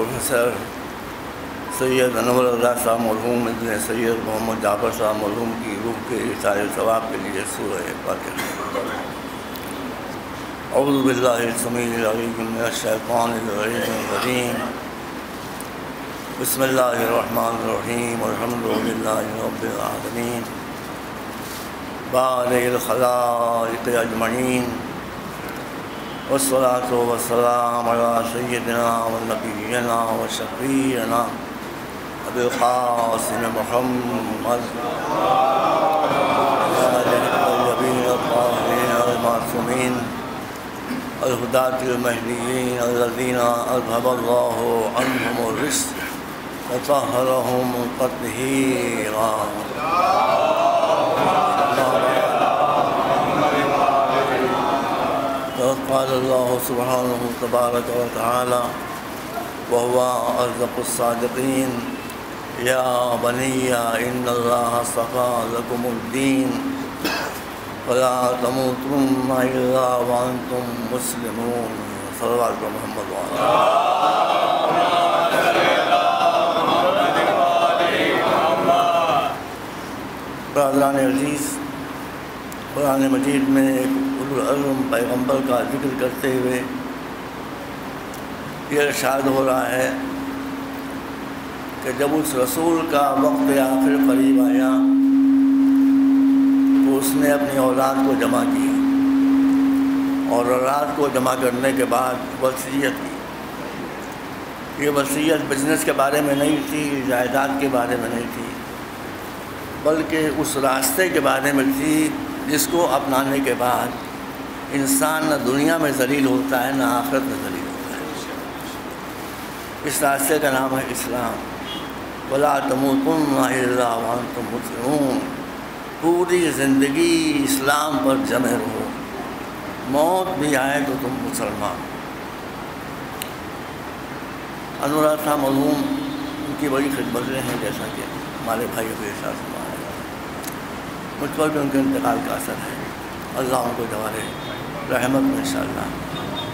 Professor سید انور اللہ صاحب مرحوم ابن سید محمد جعفر صاحب مرحوم کی روح کے اشارے ثواب کے لیے سورہ فاتحہ۔ اعوذ باللہ السمیع العلیم من الشیطان الرجیم، بسم اللہ الرحمن الرحیم، الحمد للہ رب العالمین، بارئ الخلائق اجمعین، والصلاة والسلام علی سیدنا ونبینا وشفیعنا ابی القاسم محمد الطیبین الطاہرین المعصومین الہداۃ المہدیین الذین اذھب اللہ عنہم الرجس وطہرہم تطہیرا۔ قال اللہ سبحانہ تبارک و تعالی وهو أصدق الصادقین، یا بنی ان اللہ اصطفى لکم الدین فلا تموتن الا وانتم مسلمون۔ صلوات محمد وعلی برادران عزیز، قرآن مجید میں ایک اولوالعزم پیغمبر کا ذکر کرتے ہوئے یہ ارشاد ہو رہا ہے کہ جب اس رسول کا وقت آخر قریب آیا تو اس نے اپنی اولاد کو جمع کیا، اور اولاد کو جمع کرنے کے بعد وصیت کی۔ یہ وصیت بزنس کے بارے میں نہیں تھی، جائیداد کے بارے میں نہیں تھی، بلکہ اس راستے کے بارے میں تھی جس کو اپنانے کے بعد انسان نہ دنیا میں ذلیل ہوتا ہے نہ آخرت میں ذلیل ہوتا ہے۔ اس راستے کا نام ہے اسلام۔ وَلَا تَمُوتُنَّ إِلَّا وَأَنْتُمْ مُسْلِمُونَ۔ پوری زندگی اسلام پر جمے رہو، موت بھی آئے تو تم مسلمان۔ انور صاحب مرحوم ان کی بڑی خدمتیں ہیں، جیسا کہ ہمارے بھائی کے ساتھ مجھ پر بھی ان کے انتقال کا اثر ہے۔ اللہ ان کو دوبارہ رحمت میں انشاءاللہ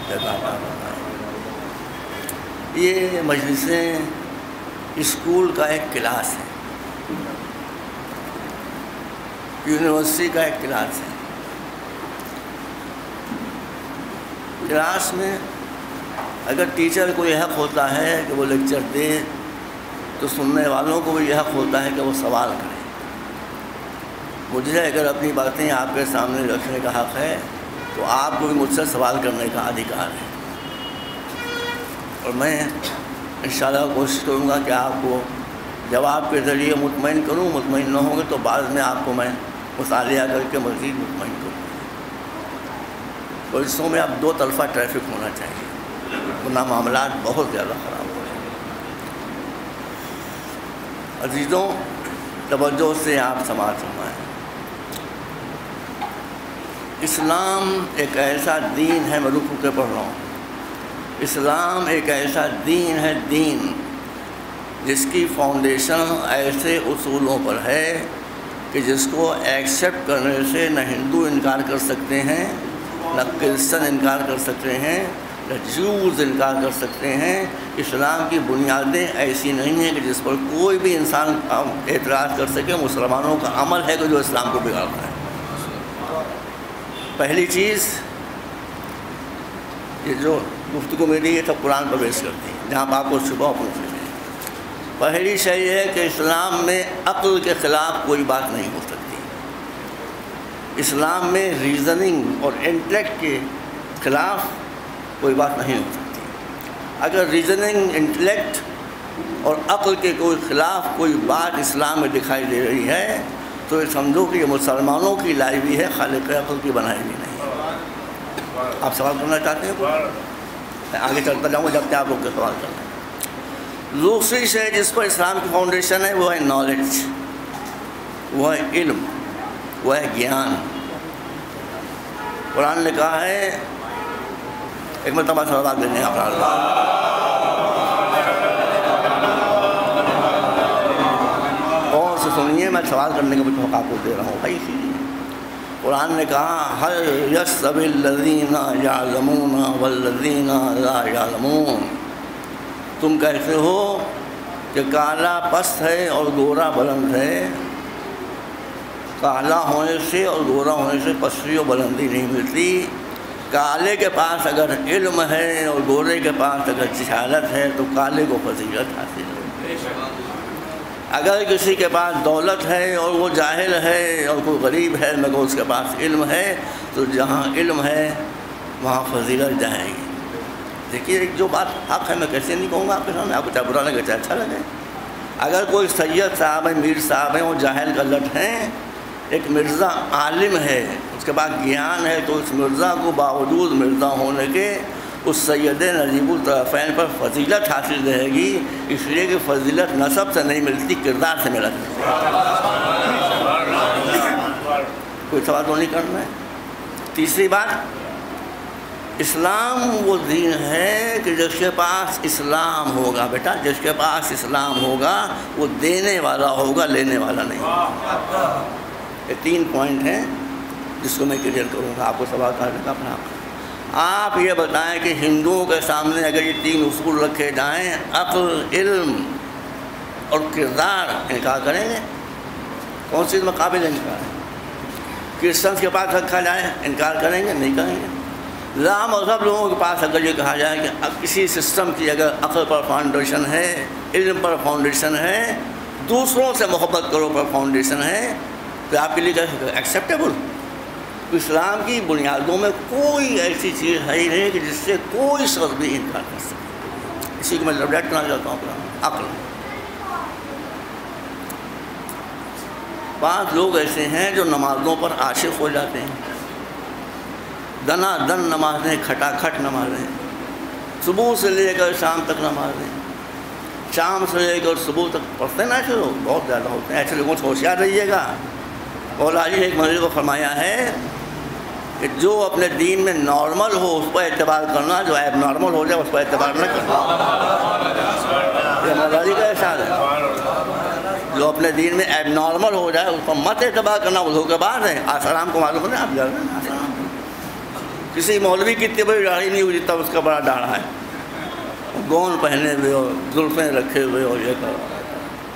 جزا عطا فرمائے۔ یہ مجلسیں اسکول کا ایک کلاس ہے، یونیورسٹی کا ایک کلاس ہے۔ کلاس میں اگر ٹیچر کو یہ حق ہوتا ہے کہ وہ لیکچر دے تو سننے والوں کو بھی یہ حق ہوتا ہے کہ وہ سوال کریں۔ مجھے اگر اپنی باتیں آپ کے سامنے رکھنے کا حق ہے تو آپ کو بھی مجھ سے سوال کرنے کا ادھیکار ہے، اور میں انشاءاللہ کوشش کروں گا کہ آپ کو جواب کے ذریعے مطمئن کروں۔ مطمئن نہ ہوں گے تو بعد میں آپ کو میں مطالعہ کر کے مزید مطمئن کروں۔ پولیسوں میں اب دو طرفہ ٹریفک ہونا چاہیے، ورنہ معاملات بہت زیادہ خراب ہو رہے ہیں۔ عزیزوں، توجہ سے آپ سماعت فرمائیں۔ اسلام ایک ایسا دین ہے، میں رک کے پڑھ رہا ہوں، اسلام ایک ایسا دین ہے، دین جس کی فاؤنڈیشن ایسے اصولوں پر ہے کہ جس کو ایکسیپٹ کرنے سے نہ ہندو انکار کر سکتے ہیں، نہ کرسچن انکار کر سکتے ہیں، نہ جوز انکار کر سکتے ہیں۔ اسلام کی بنیادیں ایسی نہیں ہیں کہ جس پر کوئی بھی انسان اعتراض کر سکے۔ مسلمانوں کا عمل ہے کہ جو اسلام کو بگاڑتا ہے۔ پہلی چیز، یہ جو گفتگو میری ہے سب قرآن پر بیس کرتی ہے، جہاں آپ کو شبہ پوچھ لیں۔ پہلی شے یہ ہے کہ اسلام میں عقل کے خلاف کوئی بات نہیں ہو سکتی۔ اسلام میں ریزننگ اور انٹلیکٹ کے خلاف کوئی بات نہیں ہو سکتی۔ اگر ریزننگ، انٹلیکٹ اور عقل کے کوئی خلاف کوئی بات اسلام میں دکھائی دے رہی ہے تو یہ سمجھو کہ یہ مسلمانوں کی لائی ہوئی ہے، خالق عقل کی بنائی ہوئی نہیں۔ آپ سوال کرنا چاہتے ہیں؟ میں آگے چلتا جاؤں گا جب تک آپ لوگ کے سوال کرنا ہے۔ دوسری شے جس پر اسلام کی فاؤنڈیشن ہے وہ ہے نالج، وہ ہے علم، وہ ہے گیان۔ قرآن نے کہا ہے، ایک مرتبہ سوال دینے آپ اور سے سنیے، میں سوال کرنے کا بھی موقع آپ کو دے رہا ہوں بھائی۔ قرآن نے کہا هل يستوي الذين يعلمون والذين لا يعلمون، تم کہتے ہو کہ کالا پست ہے اور گورا بلند ہے. کالا ہونے سے اور گورا ہونے سے پستی و بلندی نہیں ملتی. کالے کے پاس اگر علم ہے اور گورے کے پاس اگر جہالت ہے تو کالے کو فضیلت حاصل ہے. اگر کسی کے پاس دولت ہے اور وہ جاہل ہے اور کوئی غریب ہے مگر اس کے پاس علم ہے تو جہاں علم ہے وہاں فضیلت جائے گی. دیکھیے ایک جو بات حق ہے میں کیسے نہیں کہوں گا آپ کے سامنے, آپ کو چاہے برا لگے چاہے اچھا لگے. اگر کوئی سید صاحب ہے, میر صاحب ہیں, وہ جاہل کا لٹ ہیں, ایک مرزا عالم ہے, اس کے بعد گیان ہے, تو اس مرزا کو باوجود مرزا ہونے کے اس سید نجیب الطرفین پر فضیلت حاصل رہے گی, اس لیے کہ فضیلت نسب سے نہیں ملتی, کردار سے ملتی. کوئی سوال تو نہیں کرنا ہے. تیسری بات, اسلام وہ دین ہے کہ جس کے پاس اسلام ہوگا, بیٹا جس کے پاس اسلام ہوگا وہ دینے والا ہوگا, لینے والا نہیں. یہ 3 پوائنٹ ہیں جس کو میں کلیئر کروں گا, آپ کو سوال کرنے کا اپنا. آپ یہ بتائیں کہ ہندوؤں کے سامنے اگر یہ 3 اصول رکھے جائیں, عقل, علم اور کردار, انکار کریں گے؟ کون سی میں قابل انکار ہے؟ کرسچنس کے پاس رکھا جائے, انکار کریں گے؟ نہیں کریں گے. لا مذہب لوگوں کے پاس اگر یہ کہا جائے کہ اب کسی سسٹم کی اگر عقل پر فاؤنڈیشن ہے, علم پر فاؤنڈیشن ہے, دوسروں سے محبت کرو پر فاؤنڈیشن ہے, تو آپ کے لیے ایکسیپٹیبل. اسلام کی بنیادوں میں کوئی ایسی چیز ہے ہی نہیں کہ جس سے کوئی شخص بھی انکار کر سکے. اسی کو میں لبریٹ کرنا چاہتا ہوں اپنا عقل. 5 لوگ ایسے ہیں جو نمازوں پر عاشق ہو جاتے ہیں, دنا دن نمازیں, کھٹا کھٹ نمازیں, صبح سے لے کر شام تک نمازیں, شام سے لے کر صبح تک پڑھتے نا ایسے لوگ بہت زیادہ ہوتے ہیں. ایسے لوگوں سے ہوشیار رہیے گا. مولا علی ایک منزل کو فرمایا ہے کہ جو اپنے دین میں نارمل ہو اس پر اعتبار کرنا, جو ایب نارمل ہو جائے اس پر اعتبار نہ کرنا. یہ مولا علی کا ارشاد ہے, جو اپنے دین میں ایب نارمل ہو جائے اس پر مت اعتبار کرنا. وہ کے بعد ہے آسلام کو معلوم ہے, آپ جانتے ہیں کسی مولوی کی اتنی بڑی داڑھی نہیں ہوئی جتنا اس کا بڑا داڑھا ہے, گون پہنے ہوئے اور زلفیں رکھے ہوئے اور یہ کرو.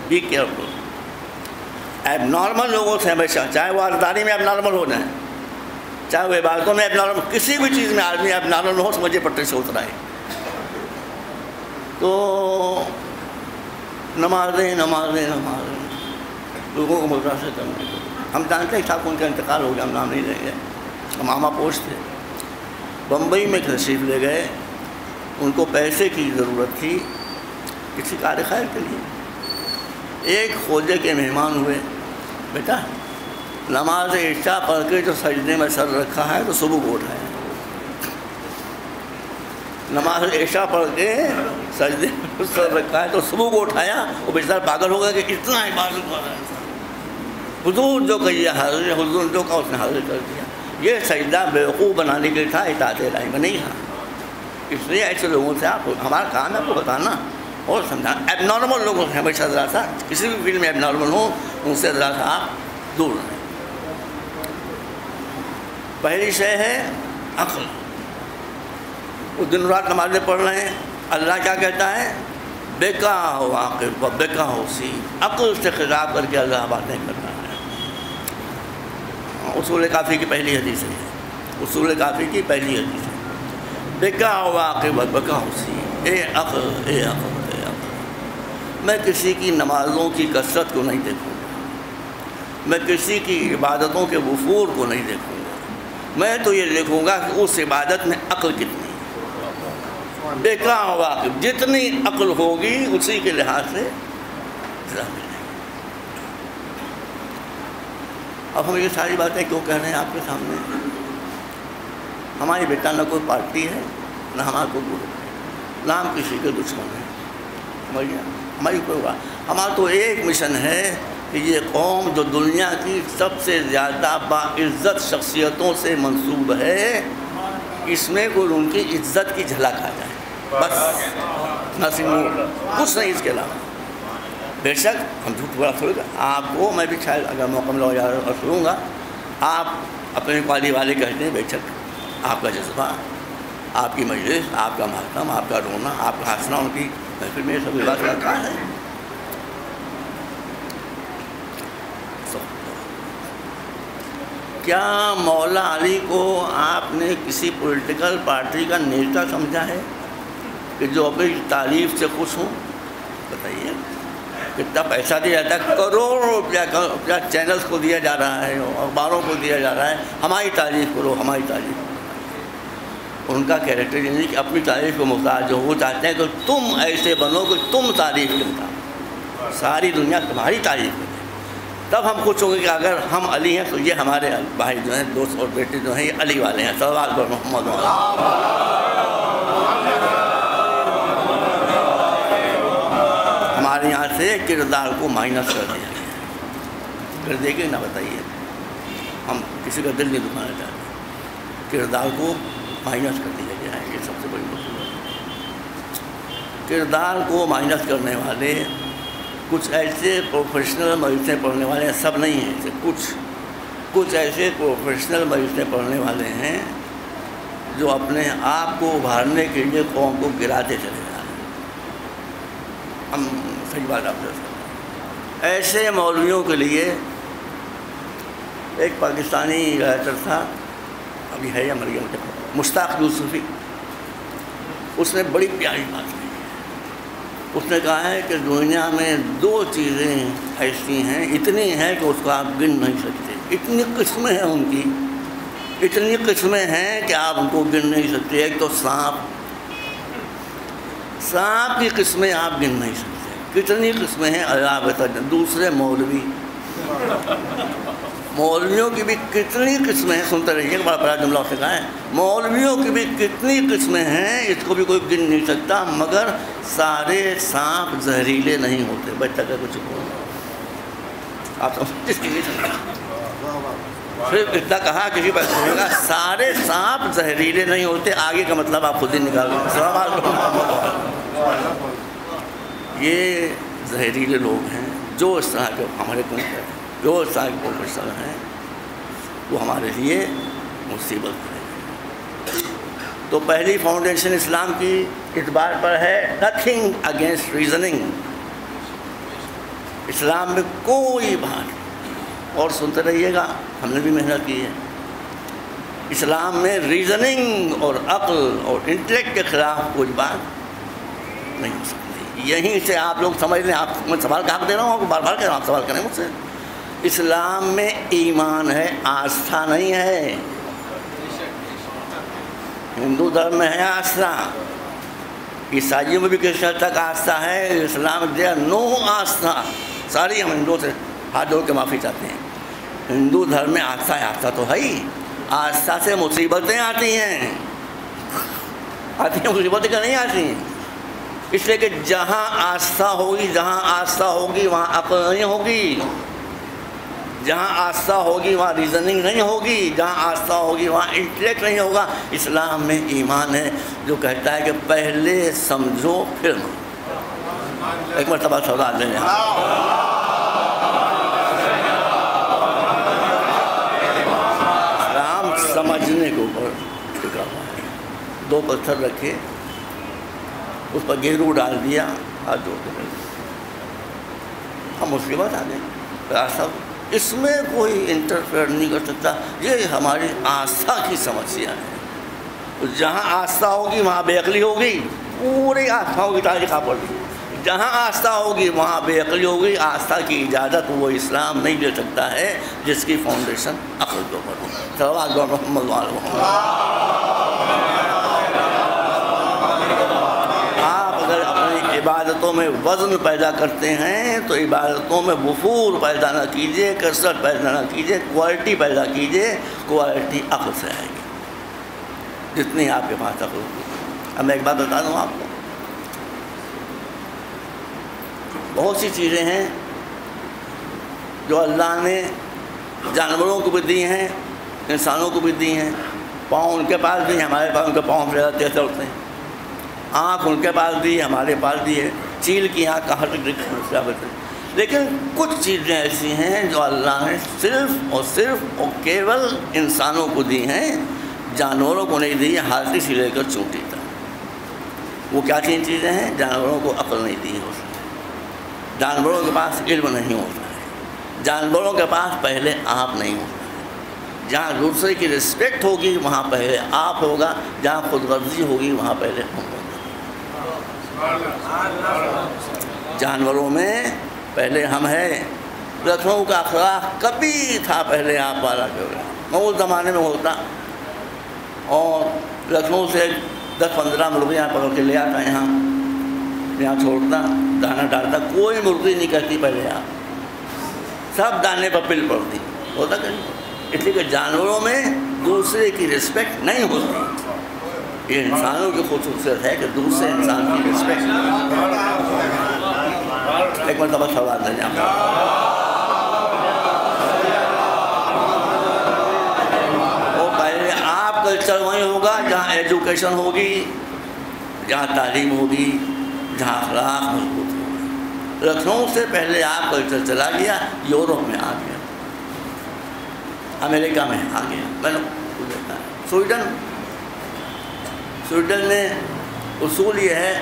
Be careful. ایب نارمل لوگوں سے ہمیشہ, چاہے وہ عادتداری میں ایب نارمل ہو جائیں, چاہے وہ عبادتوں میں ایب نارمل, کسی بھی چیز میں آدمی ایب نارمل ہو سمجھے پٹے سے اتر آئے. تو نمازیں نمازیں نمازیں لوگوں کو متاثر کرنے کو. ہم جانتے ہیں صاحب ان کا انتقال ہو گیا, ہم نام نہیں لیں گے. ماما پوش تھے, بمبئی میں تشریف لے گئے. ان کو پیسے کی ضرورت تھی کسی کار خیر کے لیے. ایک خوجے کے مہمان ہوئے, بیٹا نماز عشاء پڑھ کے جو سجدے میں سر رکھا ہے تو صبح کو اٹھایا. نماز عشاء پڑھ کے سجدے میں سر رکھا ہے تو صبح کو اٹھایا. وہ بیچارہ پاگل ہو گیا کہ اتنا عبادت کر رہا ہے. حضور جو کہیے حاضر, حضور جو کہا اس نے حاضر کر دیا. یہ سجدہ بیوقوف بنانے کے لیے تھا, اطاعت الہی میں نہیں تھا. اس لیے ایسے لوگوں سے آپ, ہمارا کام ہے آپ کو بتانا اور سمجھانا. ایب نارمل لوگوں سے ہمیشہ ذرا سا, کسی بھی فیلڈ میں ایب نارمل ہوں ان سے ذرا سا آپ دور رہیں. پہلی شے ہے عقل. وہ دن رات نمازیں پڑھ رہے ہیں, اللہ کیا کہتا ہے؟ بیکا ہو عاقب و بیکا ہو سی. عقل سے خطاب کر کے اللہ باتیں کرتا ہے. اصول کافی کی پہلی حدیث ہے, اصول کافی کی پہلی حدیث ہے. بیکا ہو عاقب و بیکا ہو سی. اے عقل, اے عقل, اے عقل. میں کسی کی نمازوں کی کثرت کو نہیں دیکھوں گا, میں کسی کی عبادتوں کے وفور کو نہیں دیکھوں گا. میں تو یہ دیکھوں گا کہ اس عبادت میں عقل کتنی. بیکا ہو عاقب, جتنی عقل ہوگی اسی کے لحاظ سے ظاہر. اب ہم یہ ساری باتیں کیوں کہہ رہے ہیں آپ کے سامنے؟ ہماری بیٹا نہ کوئی پارٹی ہے نہ ہمارا کوئی گروپ ہے, نہ ہم کسی کے دشمن ہیں. ہماری کوئی بات, ہمارا تو ایک مشن ہے کہ یہ قوم جو دنیا کی سب سے زیادہ باعزت شخصیتوں سے منسوب ہے, اس میں کوئی ان کی عزت کی جھلک آ جائے بس, نہ صرف کچھ نہیں اس کے علاوہ. بے شک ہم جھوٹ بولا تھوڑی گا آپ کو, میں بھی شاید اگر موقع ملا اور سنوں گا. آپ اپنے قالی والے کہتے ہیں, بے شک آپ کا جذبہ, آپ کی مجلس, آپ کا محکم, آپ کا رونا, آپ کا ہنسنا ان کی محفل میں سب بات کرتا ہے. کیا مولا علی کو آپ نے کسی پولیٹیکل پارٹی کا نیتا سمجھا ہے کہ جو اپنی تعریف سے خوش ہوں؟ بتائیے کتنا پیسہ دیا جاتا ہے، کروڑوں روپیہ چینلز کو دیا جا رہا ہے، اخباروں کو دیا جا رہا ہے، ہماری تعریف کرو، ہماری تعریف کرو. ان کا کیریکٹر یہ نہیں کہ اپنی تعریف کو محتاج ہو، وہ چاہتے ہیں کہ تم ایسے بنو کہ تم تعریف کے محتاج، ساری دنیا تمہاری تعریف کرے. تب ہم خوش ہوں گے کہ اگر ہم علی ہیں تو یہ ہمارے بھائی جو ہیں، دوست اور بیٹے جو ہیں، یہ علی والے ہیں. صلوات پر محمد. ہمارے یہاں سے کردار کو مائنس کر دیا گیا. پھر دیکھیں نہ، بتائیے، ہم کسی کا دل نہیں دکھانا چاہتے، کردار کو مائنس کر دیا گیا ہے. یہ سب سے بڑی مصیبت ہے. کردار کو مائنس کرنے والے کچھ ایسے پروفیشنل مدرسے پڑھنے والے ہیں، سب نہیں ہیں، کچھ ایسے پروفیشنل مدرسے پڑھنے والے ہیں جو اپنے آپ کو ابھارنے کے لیے قوم کو گراتے چلے جا رہے ہیں. ہم صحیح بات آپ سے، ایسے مولویوں کے لیے ایک پاکستانی رائٹر تھا، ابھی ہے یا مر گیا، مشتاق یوسفی. اس نے بڑی پیاری بات کی. اس نے کہا ہے کہ دنیا میں دو چیزیں ایسی ہیں، اتنی ہیں کہ اس کو آپ گن نہیں سکتے. اتنی قسمیں ہیں ان کی، اتنی قسمیں ہیں کہ آپ ان کو گن نہیں سکتے. ایک تو سانپ کی قسمیں آپ گن نہیں سکتے، کتنی قسمیں ہیں اللہ بتا. دوسرے مولویوں کی بھی کتنی قسمیں ہیں. سنتے رہیے، بڑا بڑا جملہ اس نے کہا ہے، مولویوں کی بھی کتنی قسمیں ہیں، اس کو بھی کوئی گن نہیں سکتا، مگر سارے سانپ زہریلے نہیں ہوتے. بچہ کا کچھ آپ جس کی نہیں سکتا، صرف اتنا کہا، کسی پر سنے گا سارے سانپ زہریلے نہیں ہوتے. آگے کا مطلب آپ خود ہی نکال لیں. یہ زہریلے لوگ ہیں جو اس طرح کے ہمارے جو اس طرح کے پروفیسر ہیں، وہ ہمارے لیے مصیبت ہے. تو پہلی فاؤنڈیشن اسلام کی اس بات پر ہے، نتھنگ اگینسٹ ریزننگ. اسلام میں کوئی بات، اور سنتے رہیے گا، ہم نے بھی محنت کی ہے، اسلام میں ریزننگ اور عقل اور انٹلیکٹ کے خلاف کوئی بات نہیں ہو سکتی. یہیں سے آپ لوگ سمجھ لیں. آپ میں سوال کا حق دے رہا ہوں، بار بار کہہ رہا ہوں، آپ سوال کریں مجھ سے. اسلام میں ایمان ہے، آستھا نہیں ہے. ہندو دھرم میں ہے آستھا، عیسائیوں میں بھی کس حد تک آستھا ہے. اسلام دے نو آستھا. ساری ہم ہندوؤں سے ہاتھ جوڑ کے معافی چاہتے ہیں. ہندو دھرم میں آستھا ہے، آستھا تو ہے ہی. آستھا سے مصیبتیں آتی ہیں مصیبتیں کیا نہیں آتی ہیں. اس لیے کہ جہاں آستھا ہوگی وہاں عقل نہیں ہوگی. جہاں آستھا ہوگی وہاں ریزننگ نہیں ہوگی. جہاں آستھا ہوگی وہاں انٹلیکٹ نہیں ہوگا. اسلام میں ایمان ہے جو کہتا ہے کہ پہلے سمجھو پھر ایک مرتبہ سوال لے لیں. اسلام سمجھنے کے اوپر ٹکا ہوا ہے. دو پتھر رکھے، اس پر گہرو ڈال دیا، ہاتھ جوڑ کے ہم مصیبت آ گئے. سب اس میں کوئی انٹرفیئر نہیں کر سکتا. یہ ہماری آستھا کی سمسیا ہے. جہاں آستھا ہوگی وہاں بے عقلی ہوگی. پوری آستھاؤں کی تاریخ آپ پڑھ لی. جہاں آستھا ہوگی وہاں بے عقلی ہوگی. آستھا کی اجازت وہ اسلام نہیں دے سکتا ہے جس کی فاؤنڈیشن عقل کے اوپر ہو. صلوات محمد محمد. آپ اگر اپنی عبادتوں میں وزن پیدا کرتے ہیں تو عبادتوں میں وفور پیدا نہ کیجیے، کثرت پیدا نہ کیجیے، کوالٹی پیدا کیجیے. کوالٹی عقل سے آئے گی جتنی آپ کے پاس عقل ہوگی. اب میں ایک بات بتا دوں آپ کو، بہت سی چیزیں ہیں جو اللہ نے جانوروں کو بھی دی ہیں، انسانوں کو بھی دی ہیں. پاؤں ان کے پاس بھی ہیں، ہمارے پاس ان کے پاؤں سے تیز ہوتے ہیں. آنکھ ان کے پاس دی، ہمارے پاس دی ہے. چیل کی آنکھ کہاں تک دکھتی ہے. لیکن کچھ چیزیں ایسی ہیں جو اللہ نے صرف اور کیول انسانوں کو دی ہیں، جانوروں کو نہیں دی. ہاتھی سے لے کر چونٹی تک وہ کیا تین چیزیں ہیں؟ جانوروں کو عقل نہیں دی ہو سکتی، جانوروں کے پاس علم نہیں ہوتا ہے، جانوروں کے پاس پہلے آپ نہیں ہوتا ہے، جہاں دوسرے کی رسپیکٹ ہوگی وہاں پہلے آپ ہوگا، جہاں خود غرضی ہوگی وہاں پہلے ہم ہوگا۔ جانوروں میں پہلے ہم ہیں، لکھنؤ کا اخلاق کبھی تھا پہلے آپ والا جو ہے، میں اس زمانے میں ہوتا اور لکھنؤ سے 10-15 مرغیاں پکڑ کے لے آتا یہاں چھوڑتا، دانا ڈالتا، کوئی مرغی نہیں کرتی پہلے آپ، سب دانے پر پل پڑتی ہوتا کہ نہیں؟ اس لیے کہ جانوروں میں دوسرے کی رسپیکٹ نہیں ہوتی، یہ انسانوں کی خصوصیت ہے کہ دوسرے انسان کی رسپیکٹ۔ ایک مرتبہ سوال ہے جہاں وہ پہلے آپ کلچر وہیں ہوگا جہاں ایجوکیشن ہوگی، جہاں تعلیم ہوگی، جہاں اخلاق مضبوط ہوگا۔ لکھنؤ سے پہلے آپ کلچر چلا گیا، یورپ میں آ گیا، امریکہ میں آ گیا، میں نے دیکھا ہے سویڈن میں اصول یہ ہے،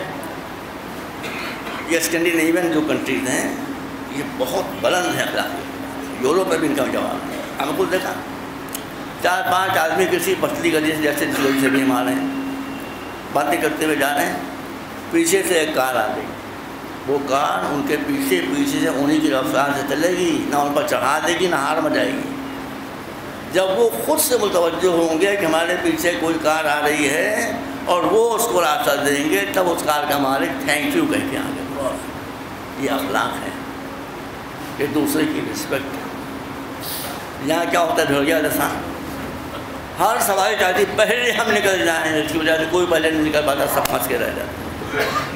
یہ اسکینڈینیوین جو کنٹریز ہیں یہ بہت بلند ہے اخلاق، یورپ میں بھی ان کا جواب ہے۔ ہم کو دیکھا 4-5 آدمی کسی پتلی گلی سے جیسے جلوئی سے بھی ہم آ رہے ہیں، باتیں کرتے ہوئے جا رہے ہیں، پیچھے سے ایک کار آ گئی، وہ کار ان کے پیچھے سے انہیں کی رفتار سے چلے گی، نہ ان پر چڑھا دے گی نہ ہار مچائے گی۔ جب وہ خود سے متوجہ ہوں گے کہ ہمارے پیچھے کوئی کار آ رہی ہے اور وہ اس کو راستہ دیں گے، تب اس کار کا مالک تھینک یو کہہ کے آگے۔ یہ اخلاق ہے، یہ دوسرے کی رسپیکٹ ہے۔ یہاں کیا ہوتا ہے بھیڑیا جیسا، ہر سواری چاہتی پہلے ہم نکل جائیں، اس کی وجہ سے کوئی پہلے نہیں نکل پاتا، سب پھنس کے رہ جاتے۔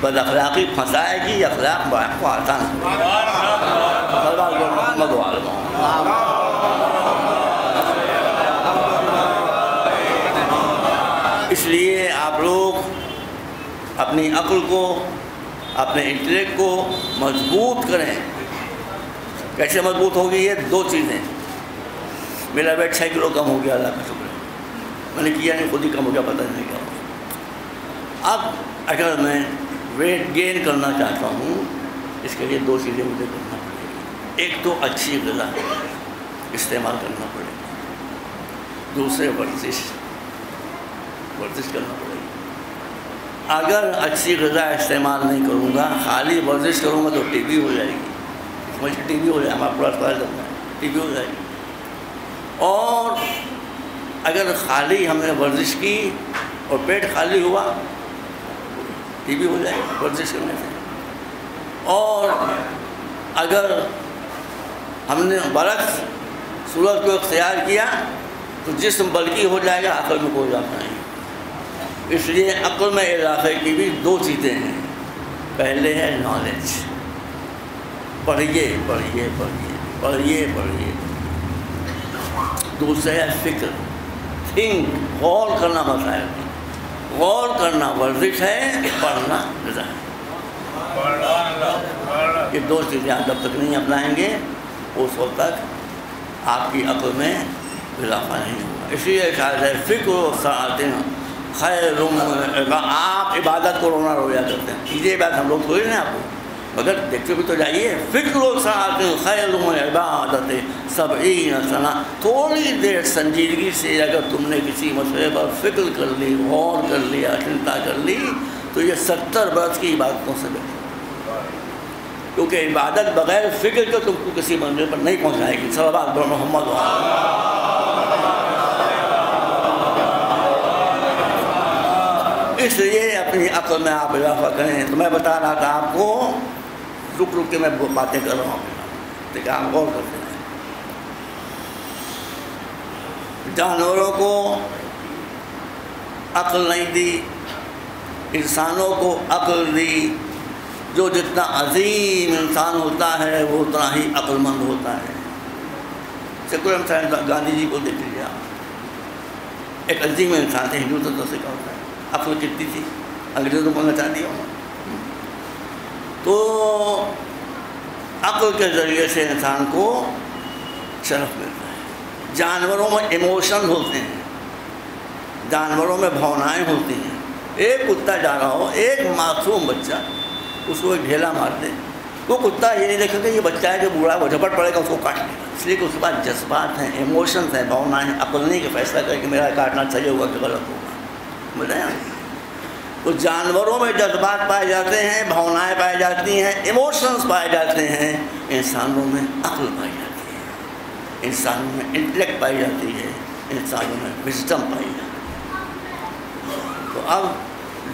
بد اخلاقی پھنسائے گی، اخلاق باپ کو آسان اس لیے آپ لوگ اپنی عقل کو، اپنے انٹلیکٹ کو مضبوط کریں۔ کیسے مضبوط ہوگی؟ یہ 2 چیزیں، میرا ویٹ 6 کلو کم ہو گیا، اللہ کا شکر ہے، میں نے کیا نہیں، خود ہی کم ہو گیا، پتہ نہیں کیا ہوا۔ اب اگر میں ویٹ گین کرنا چاہتا ہوں، اس کے لیے 2 چیزیں مجھے کرنا پڑے گی۔ ایک تو اچھی غذا استعمال کرنا پڑے گی، دوسرے ورزش کرنا پڑے گی۔ اگر اچھی غذا استعمال نہیں کروں گا، خالی ورزش کروں گا تو ٹی بی ہو جائے گی، مجھے ٹی بی ہو جائے، ہمارا پورا سوال کرنا ہے، ٹی بی ہو جائے گی۔ اور اگر خالی ہم نے ورزش کی اور پیٹ خالی ہوا، ٹی بی ہو جائے گی ورزش کرنے سے۔ اور اگر ہم نے برعکس صورت کو اختیار کیا تو جسم بلکی ہو جائے گا، عقل میں کوئی اضافہ نہیں۔ اس لیے عقل میں اضافے کی بھی 2 چیزیں ہیں، پہلے ہے نالج، پڑھیے پڑھیے پڑھیے پڑھیے پڑھیے، دوسرے ہے فکر، تھنک، غور کرنا، مسائل غور کرنا ورزش ہے، پڑھنا غذا ہے۔ یہ 2 چیزیں آپ جب تک نہیں اپنائیں گے اس وقت تک آپ کی عقل میں اضافہ نہیں ہوگا۔ اس لیے شاید ہے فکر و ساعتیں خیر، آپ عبادت کو رونا رویا کرتے ہیں، یہ بات ہم لوگ تھوڑی نا آپ کو، مگر دیکھتے بھی تو جائیے، فکر و ساعتیں خیر عبادت 70 سنہ، تھوڑی دیر سنجیدگی سے اگر تم نے کسی مسئلے پر فکر کر لی، غور کر لیا، چنتا کر لی، تو یہ 70 برس کی عبادتوں سے بہتر، کیونکہ عبادت بغیر فکر کے تم کو کسی منزل پر نہیں پہنچائے گی۔ صلوات بر محمد۔ اس لیے اپنی عقل میں آپ اضافہ کریں۔ تو میں بتا رہا تھا آپ کو، رک کے میں باتیں کر رہا ہوں، لیکن آپ غور کرتے ہیں۔ جانوروں کو عقل نہیں دی، انسانوں کو عقل دی۔ جو جتنا عظیم انسان ہوتا ہے وہ اتنا ہی عقل مند ہوتا ہے۔ سیکولر سائنس گاندھی جی کو دیکھ لیجیے آپ، ایک عظیم انسان تھے، ہندو تو سے کیا ہوتا ہے، عقل کتنی تھی، انگریزوں کو نچا دیا۔ تو عقل کے ذریعے سے انسان کو شرف ملتا ہے۔ جانوروں میں ایموشن ہوتے ہیں، جانوروں میں بھاونائیں ہوتی ہیں، ایک کتا جا رہا ہو، ایک معصوم بچہ، اس کو ایک ڈھیلا مار دے، وہ کتا یہ نہیں دیکھے گا یہ بچہ ہے کہ بوڑھا وہ جھپٹ پڑے گا اس کو کاٹ لے گا، اس لیے کہ اس کے پاس جذبات ہیں، ایموشنز ہیں، بھاؤنائیں ہیں، عقل نہیں کہ فیصلہ کرے کہ میرا کاٹنا صحیح ہوگا کہ غلط ہوگا۔ بتائیں تو جانوروں میں جذبات پائے جاتے ہیں، بھاؤنائیں پائی جاتی ہیں، ایموشنز پائے جاتے ہیں، انسانوں میں عقل پائی جاتی ہے، انسانوں میں انٹلیکٹ پائی جاتی ہے، انسانوں میں وزڈم پائی جاتی ہے۔ تو اب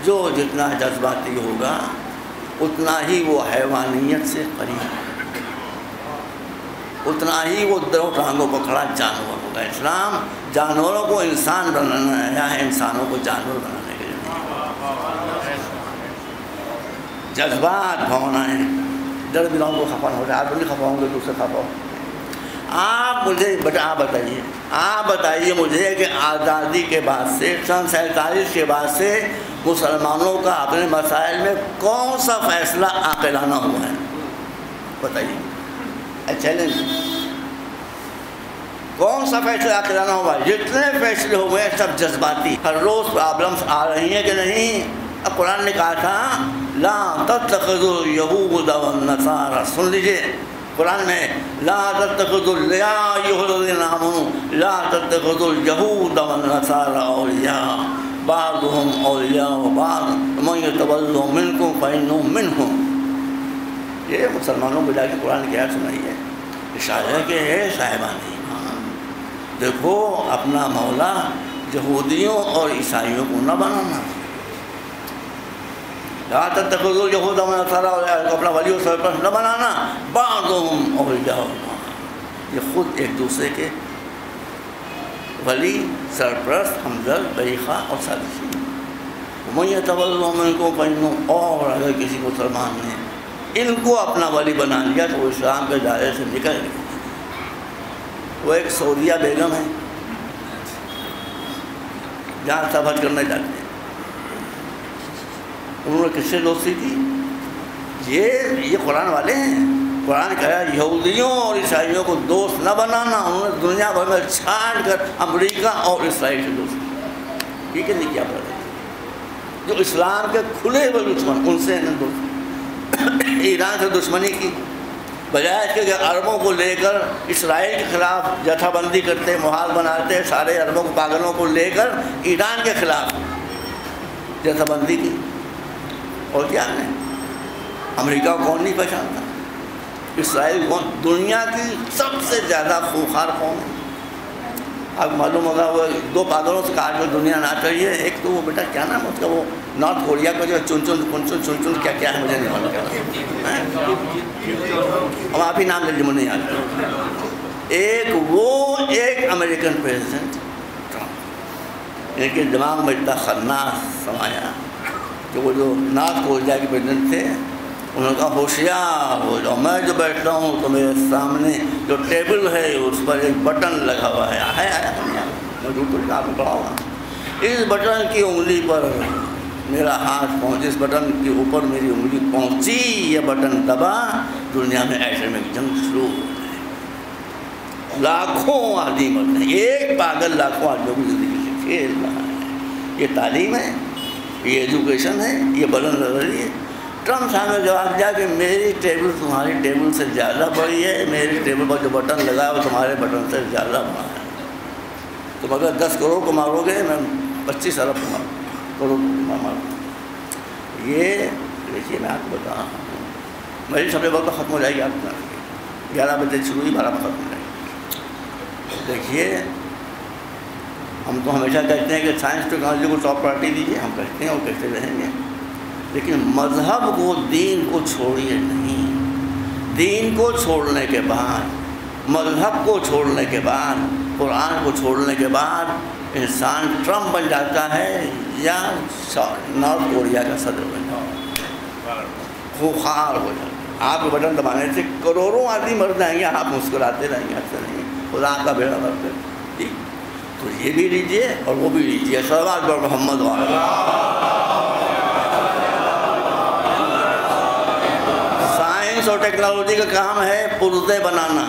جو جتنا جذباتی ہوگا اتنا ہی وہ حیوانیت سے قریب ہے، اتنا ہی وہ دو ٹانگوں پر کھڑا جانور ہوگا۔ اسلام جانوروں کو انسان بنانا آیا ہے، انسانوں کو جانور بنانے کے لیے نہیں۔ جذبات بھاؤنائیں، درد دلوں کو خفا ہو جائے، آپ نہیں خفا ہوں گے دوسرے خفا ہو۔ آپ مجھے آپ بتائیے مجھے کہ آزادی کے بعد سے 47 کے بعد سے مسلمانوں کا اپنے مسائل میں کون سا فیصلہ عاقلانہ ہوا ہے؟ بتائیے، چیلنج، کون سا فیصلہ عاقلانہ ہوا ہے؟ جتنے فیصلے ہوئے ہیں سب جذباتی۔ ہر روز پرابلمس آ رہی ہیں کہ نہیں؟ اب قرآن نے کہا تھا لا تتخذوا اليہود والنصارى، سن لیجیے قرآن میں لا تتخذوا یا ایھا الذین آمنوا لا تتخذوا اليہود والنصارى اولیاء بعضهم اولیاء بعض ومن یتولهم منکم فانہ منهم۔ یہ مسلمانوں کو جا کے قرآن کی آیت سنائی ہے، اشارہ ہے کہ اے صاحبان ایمان، دیکھو اپنا مولا یہودیوں اور عیسائیوں کو نہ بنانا، لا تتخذوا اليہود والنصارى اولیاء، اپنا ولی و سرپرست نہ بنانا، بعضهم اولیاء بعض، یہ خود ایک دوسرے کے ولی، سرپرست، ہمدرد، بریخواہ اور سازشی۔ ومن یتولهم منکم فانہ، اور اگر کسی مسلمان نے ان کو اپنا ولی بنا لیا تو وہ اسلام کے دائرے سے نکل گیا۔ وہ ایک سعودیہ بیگم ہے جہاں سب حج کرنے جاتے ہیں، انہوں نے کس سے دوستی کی؟ یہ قرآن والے ہیں، قرآن کہا یہودیوں اور عیسائیوں کو دوست نہ بنانا، انہوں نے دنیا بھر میں چھانٹ کر امریکہ اور اسرائیل سے دوستی، ٹھیک ہے نہیں کیا پڑا جو اسلام کے کھلے ہوئے دشمن ان سے انہوں نے دوستی، ایران سے دشمنی کی، بجائے اس کے کہ عربوں کو لے کر اسرائیل کے خلاف جتھا بندی کرتے، محاذ بناتے، سارے عربوں کو پاگلوں کو لے کر ایران کے خلاف جتھا بندی کی۔ اور کیا ہے امریکہ کو کون نہیں پہچانتا، اسرائیل کون، دنیا کی سب سے زیادہ خوفار قوم ہے۔ اب معلوم ہوگا وہ دو پاگلوں سے کہا کہ دنیا نہ چاہیے، ایک تو وہ بیٹا کیا نام ہے اس کا، وہ نارتھ کوریا کا جو چن کیا ہے مجھے نہیں معلوم، اب آپ ہی نام لے لیجیے مجھے نہیں یاد، ایک وہ ایک امریکن پریزیڈنٹ ٹرمپ، ان کے دماغ میں اتنا خناس سمایا کہ وہ جو نارتھ کوریا کے پریزیڈنٹ تھے انہوں نے کہا ہوشیار ہو جاؤ، میں جو بیٹھتا ہوں تو میرے سامنے جو ٹیبل ہے اس پر ایک بٹن لگا ہوا ہے، میں دور تو آپ کو پڑھا ہوگا، اس بٹن کی انگلی پر میرا ہاتھ پہنچ، اس بٹن کے اوپر میری انگلی پہنچی، یہ بٹن دبا، دنیا میں ایٹمک جنگ شروع ہو گئی، لاکھوں آدمی مرتے ہیں، ایک پاگل لاکھوں آدمیوں کی زندگی سے کھیل رہا ہے۔ یہ تعلیم ہے، یہ ایجوکیشن ہے، یہ بلند نظری ہے۔ ٹرمپ صاحب نے جواب دیا کہ میری ٹیبل تمہاری ٹیبل سے زیادہ بڑی ہے، میری ٹیبل پر جو بٹن لگا ہے وہ تمہارے بٹن سے زیادہ بڑا ہے، تم اگر 10 کروڑ کو مارو گے میں 25 ارب کروڑ ماروں۔ یہ دیکھیے میں آپ کو بتا رہا ہوں، میری سب وقت ختم ہو جائے گی، آپ 11 بجے شروع ہوئی 12 ختم ہو جائے گی۔ دیکھیے ہم تو ہمیشہ کہتے ہیں کہ سائنس ٹیکنالوجی کو ٹاپ پرائرٹی دیجیے، ہم کہتے ہیں اور کہتے رہیں گے، لیکن مذہب کو، دین کو چھوڑیے نہیں۔ دین کو چھوڑنے کے بعد، مذہب کو چھوڑنے کے بعد، قرآن کو چھوڑنے کے بعد انسان ٹرمپ بن جاتا ہے یا نارتھ کوریا کا صدر بن جاتا ہے، خوخار ہو جاتا ہے۔ آپ کے بٹن دبانے سے کروڑوں آدمی مر جائیں گے، آپ مسکراتے رہیں گے، ایسا نہیں، خدا کا بیڑا کرتے ٹھیک۔ تو یہ بھی لیجیے اور وہ بھی لیجیے، صلوات بر محمد والا۔ سائنس اور ٹیکنالوجی کا کام ہے پرزے بنانا،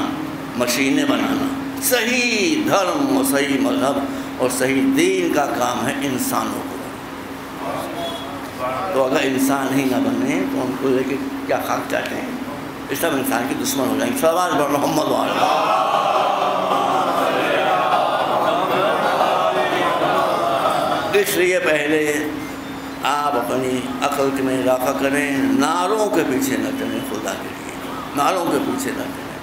مشینیں بنانا، صحیح دھرم اور صحیح مذہب اور صحیح دین کا کام ہے انسانوں کو۔ تو اگر انسان ہی نہ بنے تو ان کو لے کے کیا خاک چاہتے ہیں؟ اس طرح انسان کے دشمن ہو جائیں گے. صلوات بر محمد وعلیہ. اس لیے پہلے آپ اپنی عقل میں اضافہ کریں، نعروں کے پیچھے نہ چلیں، خدا کے لیے نعروں کے پیچھے نہ چلیں.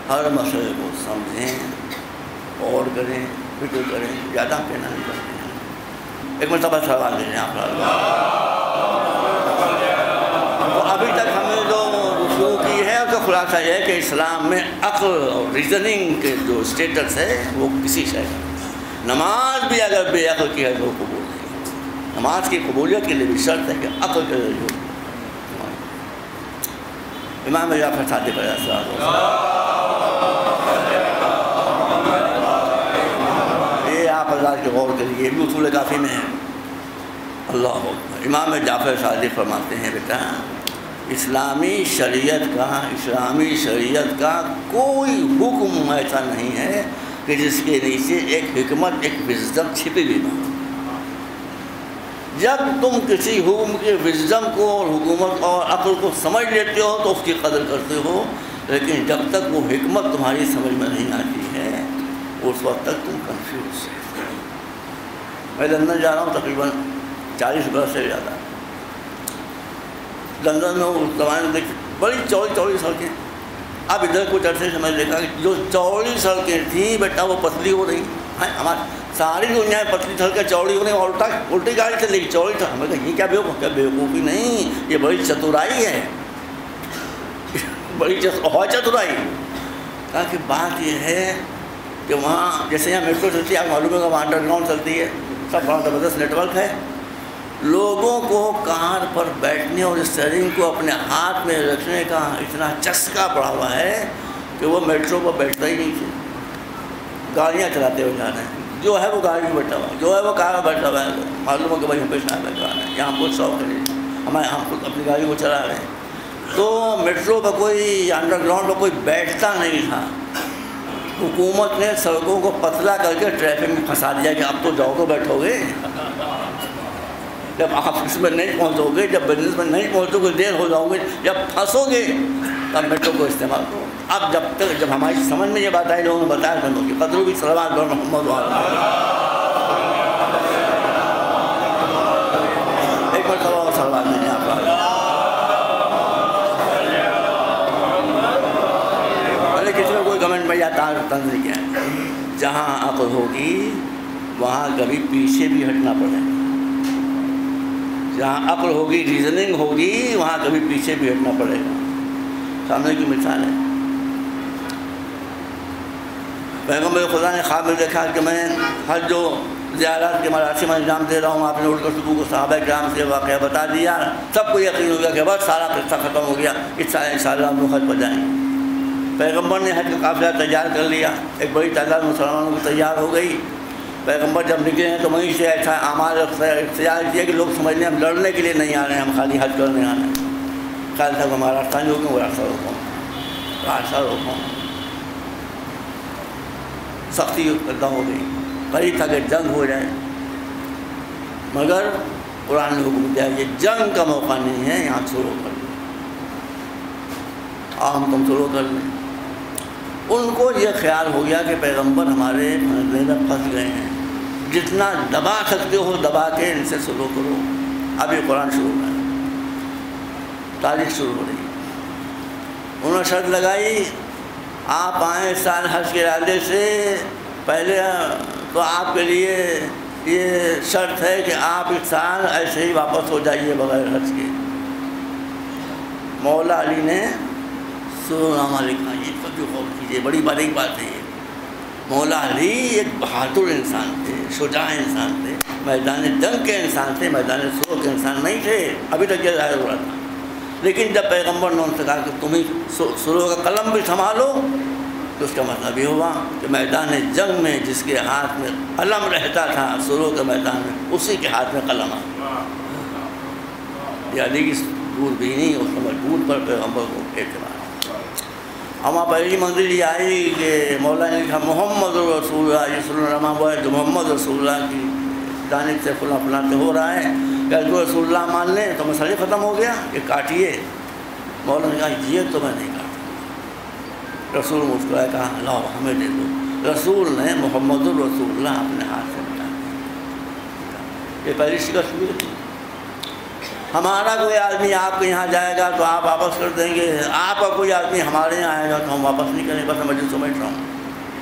ہر مسئلے کو سمجھیں، غور کریں، فکر کریں، زیادہ کہنا نہیں کرتے ہیں. ایک مرتبہ سوال لے لیں آپ. تو ابھی تک ہم نے جو گفتگو کی ہے اس کا خلاصہ یہ ہے کہ اسلام میں عقل اور ریزننگ کے جو اسٹیٹس ہے وہ کسی شے کا. نماز بھی اگر بے عقل کی ہے تو قبول نہیں. نماز کی قبولیت کے لیے بھی شرط ہے کہ عقل کے ذریعے. امام جعفر صادق علیہ السلام، یہ آپ حضرات کے غور کے لیے بھی اصول کافی میں ہے. اللہ اکبر. امام جعفر صادق فرماتے ہیں بیٹا اسلامی شریعت کا کوئی حکم ایسا نہیں ہے کہ جس کے نیچے ایک حکمت، ایک وزڈم چھپی بھی نہ ہو. جب تم کسی حکم کے وزڈم کو اور حکومت اور عقل کو سمجھ لیتے ہو تو اس کی قدر کرتے ہو، لیکن جب تک وہ حکمت تمہاری سمجھ میں نہیں آتی ہے اس وقت تک تم کنفیوز ہے. میں لندن جا رہا ہوں تقریباً 40 برس سے زیادہ. لندن میں اس زمانے میں بڑی چوڑی سڑکیں. اب ادھر کچھ عرصے سے میں نے دیکھا کہ جو چوڑی سڑکیں تھیں بیٹا وہ پتلی ہو رہی ہیں. ہماری ساری دنیا میں پتلی سڑکیں چوڑی ہو رہی ہیں، الٹی گاڑی چل رہی چوڑی. ہمیں کہا یہ کیا بیوقوفی نہیں، یہ بڑی چترائی ہے، بڑی چترائی. کہا کہ بات یہ ہے کہ وہاں جیسے یہاں میٹرو چلتی ہے، آپ معلوم ہے وہاں انڈر گراؤنڈ چلتی ہے، سب بڑا زبردست نیٹ ورک ہے. لوگوں کو کار پر بیٹھنے اور اسٹیئرنگ کو اپنے ہاتھ میں رکھنے کا اتنا چسکا پڑا ہوا ہے کہ وہ میٹرو پر بیٹھتا ہی نہیں تھے. گاڑیاں چلاتے ہوئے جا رہے ہیں، جو ہے وہ گاڑی میں بیٹھا ہوا ہے، جو ہے وہ کار میں بیٹھا ہوا ہے. معلوم ہو کہ بھائی ہم پیشہ میں جا رہے ہیں، یہاں ہم خود شوق ہے، ہم خود اپنی گاڑی کو چلا رہے ہیں. تو میٹرو پر کوئی انڈر گراؤنڈ پر کوئی بیٹھتا نہیں تھا. حکومت نے سڑکوں کو پتلا کر کے ٹریفک میں پھنسا دیا کہ اب تو جاؤ تو بیٹھو گے. جب آپ اس میں نہیں پہنچو گے، جب بزنس میں نہیں پہنچو گے، دیر ہو جاؤ گے، جب پھنسو گے تب میٹرو کو استعمال کرو. اب جب ہماری سمجھ میں یہ بات آئی، لوگوں نے بتایا بندوں کی قدر بھی. صلوات بر محمد وعلیہ. ایک مرتبہ اور صلوات نہیں آپ بھلے کسی میں کوئی گورنمنٹ میں یا طنز نہیں کیا. جہاں عقل ہوگی وہاں کبھی پیچھے بھی ہٹنا پڑے گا. جہاں عقل ہوگی، ریزننگ ہوگی، وہاں کبھی پیچھے بھی ہٹنا پڑے گا. سامنے کی مثال ہے، پیغمبر خدا نے خواب میں دیکھا کہ میں حج و زیارت کے مراسم انجام دے رہا ہوں. آپ نے اٹھ کر صبح کو صحابہ کرام سے واقعہ بتا دیا. سب کو یقین ہو گیا کہ بس سارا قصہ ختم ہو گیا، انشاءاللہ ہم لوگ حج پر جائیں. پیغمبر نے حج کا قافلہ تیار کر لیا. ایک بڑی تعداد مسلمانوں کو تیار ہو گئی. پیغمبر جب نکلے ہیں تو وہیں سے ایسا اعمال اختیار کیا کہ لوگ سمجھ لیں ہم لڑنے کے لیے نہیں آ رہے ہیں، ہم خالی حج کرنے آ رہے ہیں. خیال تھا کہ ہمارا راستہ ہو گیا، وہ راستہ روکوں. سختی پیدا ہو گئی، قریب تھا کہ جنگ ہو جائے، مگر قرآن نے حکم دیا یہ جنگ کا موقع نہیں ہے، یہاں شروع کر لیں، تم شروع کر لیں. ان کو یہ خیال ہو گیا کہ پیغمبر ہمارے میں پھنس گئے ہیں، جتنا دبا سکتے ہو دبا کے ان سے شروع کرو. اب یہ قرآن شروع ہے، تاریخ شروع ہو رہی ہے. انہوں نے شرط لگائی آپ آئیں اس سال حج کے ارادے سے. پہلے تو آپ کے لیے یہ شرط ہے کہ آپ اس سال ایسے ہی واپس ہو جائیے بغیر حج کے. مولا علی نے سورہ نامہ لکھا. یہ سب جو غور کیجیے، بڑی باریک بات ہے یہ. مولا علی ایک بہادر انسان تھے، شجاع انسان تھے، میدان جنگ کے انسان تھے، میدان سلو کے انسان نہیں تھے. ابھی تک یہ ظاہر ہو رہا تھا. لیکن جب پیغمبر نے ان سے کہا کہ تم ہی سلو کا قلم بھی سنبھالو، تو اس کا مطلب یہ ہوا کہ میدان جنگ میں جس کے ہاتھ میں قلم رہتا تھا سلو کے میدان میں، اسی کے ہاتھ میں قلم آ. یہ علی کی دوربینی اور سمجھ پر پیغمبر کو اعتبار. ہمارا پہلی منزل یہ آئی کہ مولا نے لکھا محمد رسول اللہ صلی اللہ علیہ وسلم، جو محمد رسول اللہ کی جانب سے فلاں فلاں سے ہو رہا ہے. کہ تو رسول اللہ مان لیں تو مسئلہ ختم ہو گیا کہ کاٹیے. مولانا نے کہا یہ تو میں نہیں کاٹوں. رسول مسکرائے کہا لاؤ ہمیں دے دو. رسول نے محمد الرسول اللہ اپنے ہاتھ سے مٹا دیا. یہ پہلی شکست ہوئی تھی. ہمارا کوئی آدمی آپ کے یہاں جائے گا تو آپ واپس کر دیں گے, آپ کا کوئی آدمی ہمارے یہاں آئے گا تو ہم واپس نہیں کریں گے. بس میں جو سمجھ رہا ہوں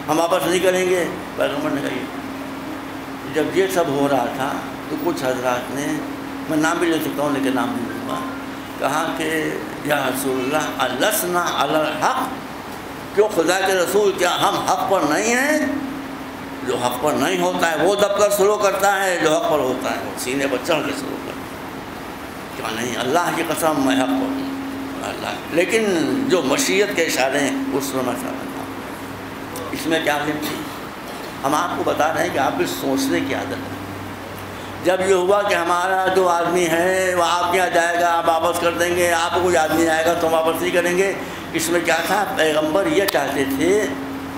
ہم واپس نہیں کریں گے. پیغمبر نے کہا جب یہ سب ہو رہا تھا تو کچھ حضرات نے, میں نام بھی لے سکتا ہوں لیکن نام نہیں لوں گا, کہا کہ یا رسول اللہ السنا علی الحق, کیوں خدا کے رسول کیا ہم حق پر نہیں ہیں؟ جو حق پر نہیں ہوتا ہے وہ دب کر سلو کرتا ہے, جو حق پر ہوتا ہے وہ سینے پر چڑھ کے سلو کرتا ہے. کیا نہیں, اللہ کی قسم میں حق پر ہوں اللہ, لیکن جو مشیت کے اشارے ہیں اس میں اشارہ تھا. اس میں کیا علم تھی؟ ہم آپ کو بتا رہے ہیں کہ آپ اس سوچنے کی عادت ہے. جب یہ ہوا کہ ہمارا جو آدمی ہے وہ آپ کے یہاں جائے گا آپ واپس کر دیں گے, آپ کو کوئی آدمی آئے گا تو ہم واپس نہیں کریں گے. اس میں کیا تھا, پیغمبر یہ چاہتے تھے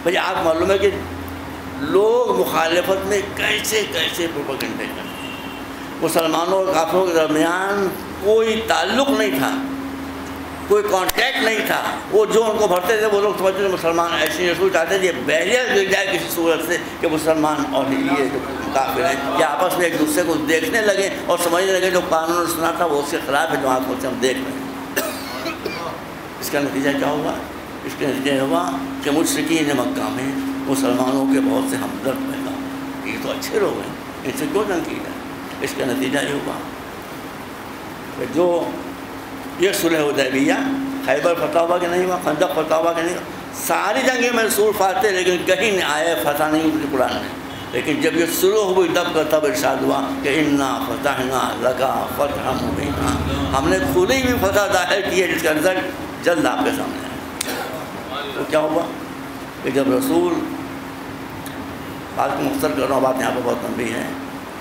بھائی آپ معلوم ہے کہ لوگ مخالفت میں کیسے کیسے پروپیگنڈے کرتے ہیں. مسلمانوں اور کافروں کے درمیان کوئی تعلق نہیں تھا, کوئی کانٹیکٹ نہیں تھا. وہ جو ان کو بھرتے تھے وہ لوگ سمجھتے تھے مسلمان ایسے رسول چاہتے تھے یہ بیریئر گر جائے کسی صورت سے کہ مسلمان اور یہ جو کافر ہیں یہ آپس میں ایک دوسرے کو دیکھنے لگے اور سمجھنے لگے جو قانون سنا تھا وہ اس کے خلاف ہے جو آنکھوں سے ہم دیکھ رہے ہیں. اس کا نتیجہ کیا ہوا؟ اس کا نتیجہ ہوا کہ مشرکین مکہ میں مسلمانوں کے بہت سے ہمدرد پیدا ہوئے. یہ تو اچھے لوگ ہیں, ان سے کیوں جنگ کی جائے؟ اس کا نتیجہ یہ ہوا کہ جو یہ صلح حدیبیہ, خیبر فتح ہوا کہ نہیں ہوا, خندق فتح ہوا کہ نہیں ہوا, ساری جنگیں میں رسول فاتح لیکن کہیں نہیں آئے فتح نہیں ہوئی قرآن میں. لیکن جب یہ صلح ہوئی تب کا تب ارشاد ہوا کہ انا فتحنا لک فتحا مبینا, ہم نے کھلی بھی فتح ظاہر کی ہے جس کا رزلٹ جلد آپ کے سامنے ہے. تو کیا ہوا کہ جب رسول, بات کو مختصر کر رہا ہوں, بات یہاں پہ بہت لمبی ہے,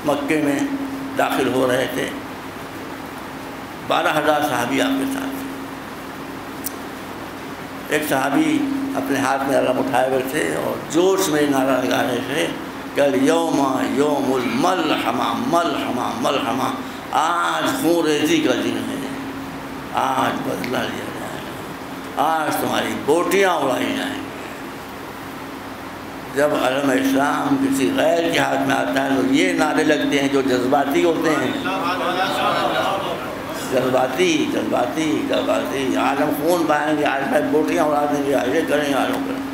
مکے میں داخل ہو رہے تھے, 12,000 صحابی آپ کے ساتھ. ایک صحابی اپنے ہاتھ میں علم اٹھائے ہوئے تھے اور جوش میں نعرہ لگا رہے تھے کہ یوم یوم الملحمہ ملحمہ ملحمہ, آج خون ریزی کا دن ہے, آج بدلہ لیا جائے گا, آج تمہاری بوٹیاں اڑائی جائیں گی. جب علم اسلام کسی غیر کے ہاتھ میں آتا ہے تو یہ نعرے لگتے ہیں جو جذباتی ہوتے ہیں, جذباتی. آج ہم خون بہائیں گے, آج بوٹیاں اڑا دیں گے, آج یہ کریں گے, آج وہ کریں گے.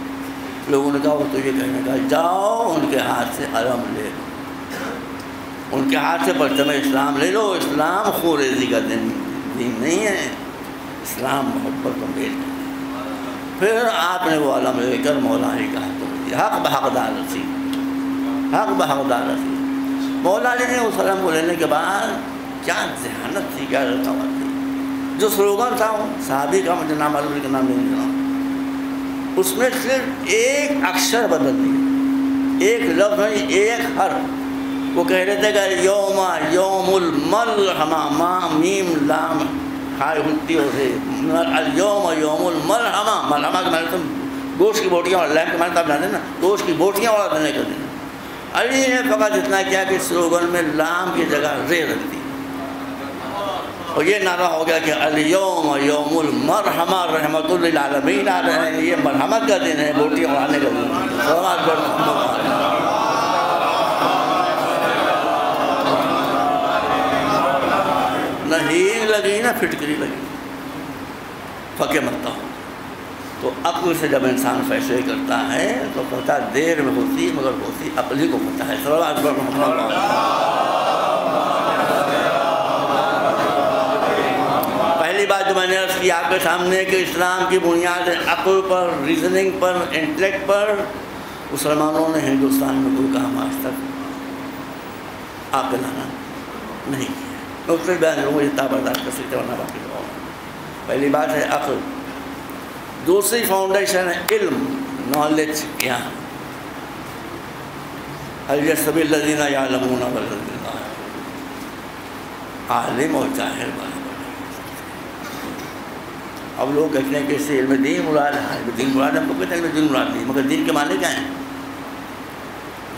لوگوں نے کہا وہ تو یہ کہنے کا جاؤ ان کے ہاتھ سے علم لے لو, ان کے ہاتھ سے پرچم اسلام لے لو. اسلام خون ریزی کا دین نہیں ہے, اسلام محبت و میل. پھر آپ نے وہ علم لے کر مولا علی کا حکم دیا, حق بحقدار رسید, حق بحقدار رسید. مولا علی نے اس علم کو لینے کے بعد کیا ذہانت تھی, کیا رکاوٹ تھی. جو سلوگن تھا صحابی کا مجھے نام معلوم کا نام نہیں جانا, اس میں صرف ایک اکشر بدل دیا, ایک لفظ نہیں, ایک حرف. وہ کہہ رہے تھے کہ یوم یوم الملحمہ, ما میم لام کھائے ہوتی ہو سے, اليوم یوم الملحمہ. ملحمہ کے معنی تم گوشت کی بوٹیاں, اور لہم کے معنی تو آپ جانتے ہیں نا, گوشت کی بوٹیاں اڑا دینے کا دن. علی نے فقط اتنا کیا کہ سلوگن میں لام کی جگہ رے رکھ دی, اور یہ نعرہ ہو گیا کہ الیوم یوم المرحمہ رحمۃ للعالمین. آ رہے ہیں, یہ مرحمت کا دن ہے, بوٹیاں اڑانے کا دن ہے. نہ ہینگ لگی نہ پھٹکری لگی, پکے مکتا ہو. تو عقل سے جب انسان فیصلے کرتا ہے تو پتہ دیر میں ہوتی مگر ہوتی عقل ہی کو پتہ ہے. صلوات پر محمد. پہلی بات جو میں نے عرض کی آپ کے سامنے کہ اسلام کی بنیاد عقل پر, ریزننگ پر, انٹلیکٹ پر. مسلمانوں نے ہندوستان میں کوئی کام آج تک عاقلانہ نہیں کیا. دوسرے بیان لوگوں اتنا برداشت کر سکتے ورنہ باقی لوگوں. پہلی بات ہے عقل, دوسری فاؤنڈیشن ہے علم, نالج, گیان. هل يستوي الذين يعلمون والذين لا يعلمون, عالم اور جاہل بنے. اب لوگ کہتے ہیں کہ اس سے علم دین مراد ہے. علم دین مراد ہم کو کہتے ہیں علم دین مراد نہیں, مگر دین کے معنی کیا ہیں؟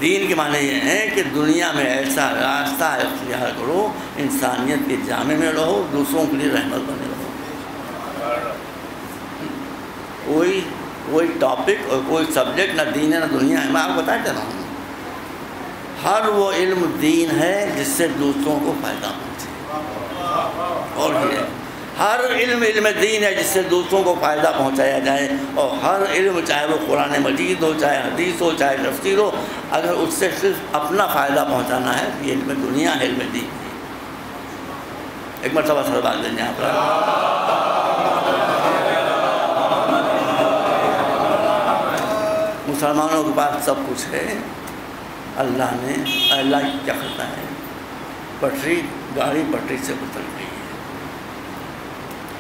دین کے معنی یہ ہے کہ دنیا میں ایسا راستہ اختیار کرو، انسانیت کے جامع میں رہو، دوسروں کے لیے رحمت بنے رہو۔ کوئی ٹاپک اور کوئی سبجیکٹ نہ دین ہے نہ دنیا ہے، میں آپ کو بتا رہا ہوں، ہر وہ علم دین ہے جس سے دوسروں کو فائدہ پہنچے، اور یہ ہر علم دین ہے جس سے دوسروں کو فائدہ پہنچایا جائے، اور ہر علم چاہے وہ قرآن مجید ہو، چاہے حدیث ہو، چاہے تفسیر ہو، اگر اس سے صرف اپنا فائدہ پہنچانا ہے تو یہ علم دنیا ہے، علم دین ہے۔ ایک مرتبہ سوال دیں یہاں پر، مسلمانوں کے پاس سب کچھ ہے، اللہ کیا کرتا ہے، گاڑی پٹری سے اتر گئی ہے،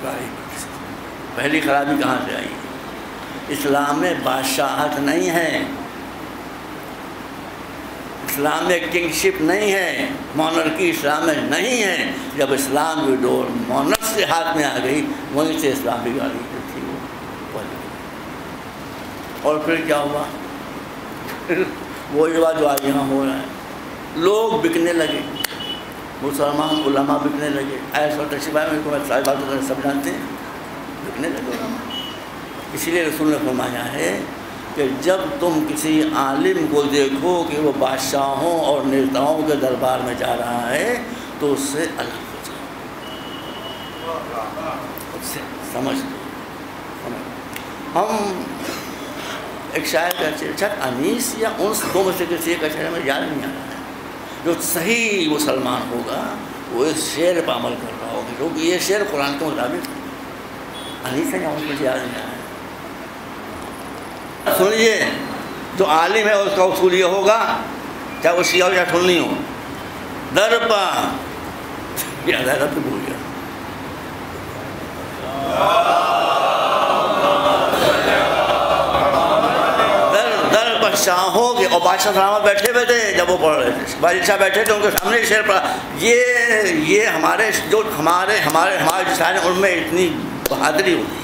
گاڑی پٹری سے۔ پہلی خرابی کہاں سے آئی؟ اسلام میں بادشاہت نہیں ہے، اسلام میں کنگشپ نہیں ہے، مونرکی اسلام میں نہیں ہے۔ جب اسلام کی ڈور مونرک سے ہاتھ میں آ گئی، وہیں سے اسلامی گاڑی جو تھی وہ پہنچ گئی۔ اور پھر کیا ہوا؟ وہی بات جو آج یہاں ہو رہا ہے، لوگ بکنے لگے، مسلمان علماء بکنے لگے، ایسا تشریف آئے، میرے کو ساری باتوں کا سب جانتے ہیں، بکنے لگے علماء۔ اسی لیے رسول نے فرمایا ہے کہ جب تم کسی عالم کو دیکھو کہ وہ بادشاہوں اور نیتاؤں کے دربار میں جا رہا ہے تو اس سے الگ ہو جاؤ، اس سے سمجھ لو۔ ہم ایک شاعر کا شاید انیس یا انس، دو میں سے کسی ایک شاعر میں یاد نہیں آ رہا ہے، جو صحیح مسلمان ہوگا وہ اس شعر پر عمل کر رہا ہوگا، کیونکہ یہ شعر قرآن کے مطابق ہے۔ انیس ہے یا انس مجھے یاد نہیں آ رہا ہے۔ سنیے، جو عالم ہے اس کا اصول یہ ہوگا، چاہے وہ شیعہ ہو یا سنی ہو، درپا یہ عدالت بھول گیا، شاہوں کے، اور بادشاہ سلامت بیٹھے ہوئے تھے جب وہ پڑھ رہے تھے، بادشاہ بیٹھے تھے ان کے سامنے شعر پڑھا۔ یہ ہمارے جو ہمارے شاعر ہیں ان میں اتنی بہادری ہوتی ہے۔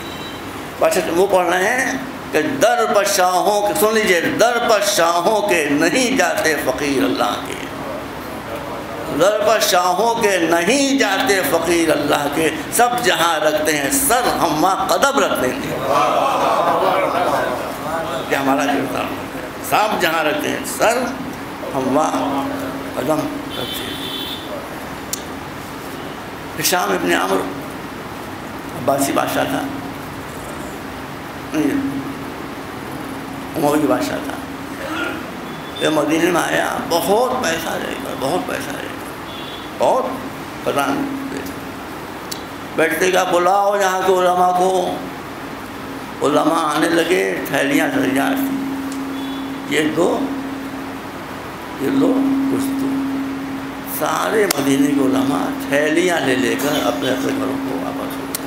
بادشاہ وہ پڑھ رہے ہیں کہ در پر شاہوں کے، سن لیجیے، در پر شاہوں کے نہیں جاتے فقیر اللہ کے، در پر شاہوں کے نہیں جاتے فقیر اللہ کے، سب جہاں رکھتے ہیں سر ہم وہاں قدم رکھ دیں گے۔ یہ ہمارا کردار ہے، سب جہاں رکھتے ہیں سر ہم وہاں قدم رکھتے ہیں۔ ہشام ابن عمرو عباسی بادشاہ تھا، اموی بادشاہ تھا، یہ مدینے میں آیا، بہت پیسہ رہے گا، بہت پیسہ رہے گا، بہت فلان بیٹھتے گا، بلاؤ یہاں کے علماء کو۔ علماء آنے لگے، تھیلیاں یہ دو کچھ دو، سارے مدینے کے علماء تھیلیاں لے کر اپنے اپنے گھروں کو واپس ہو گئے۔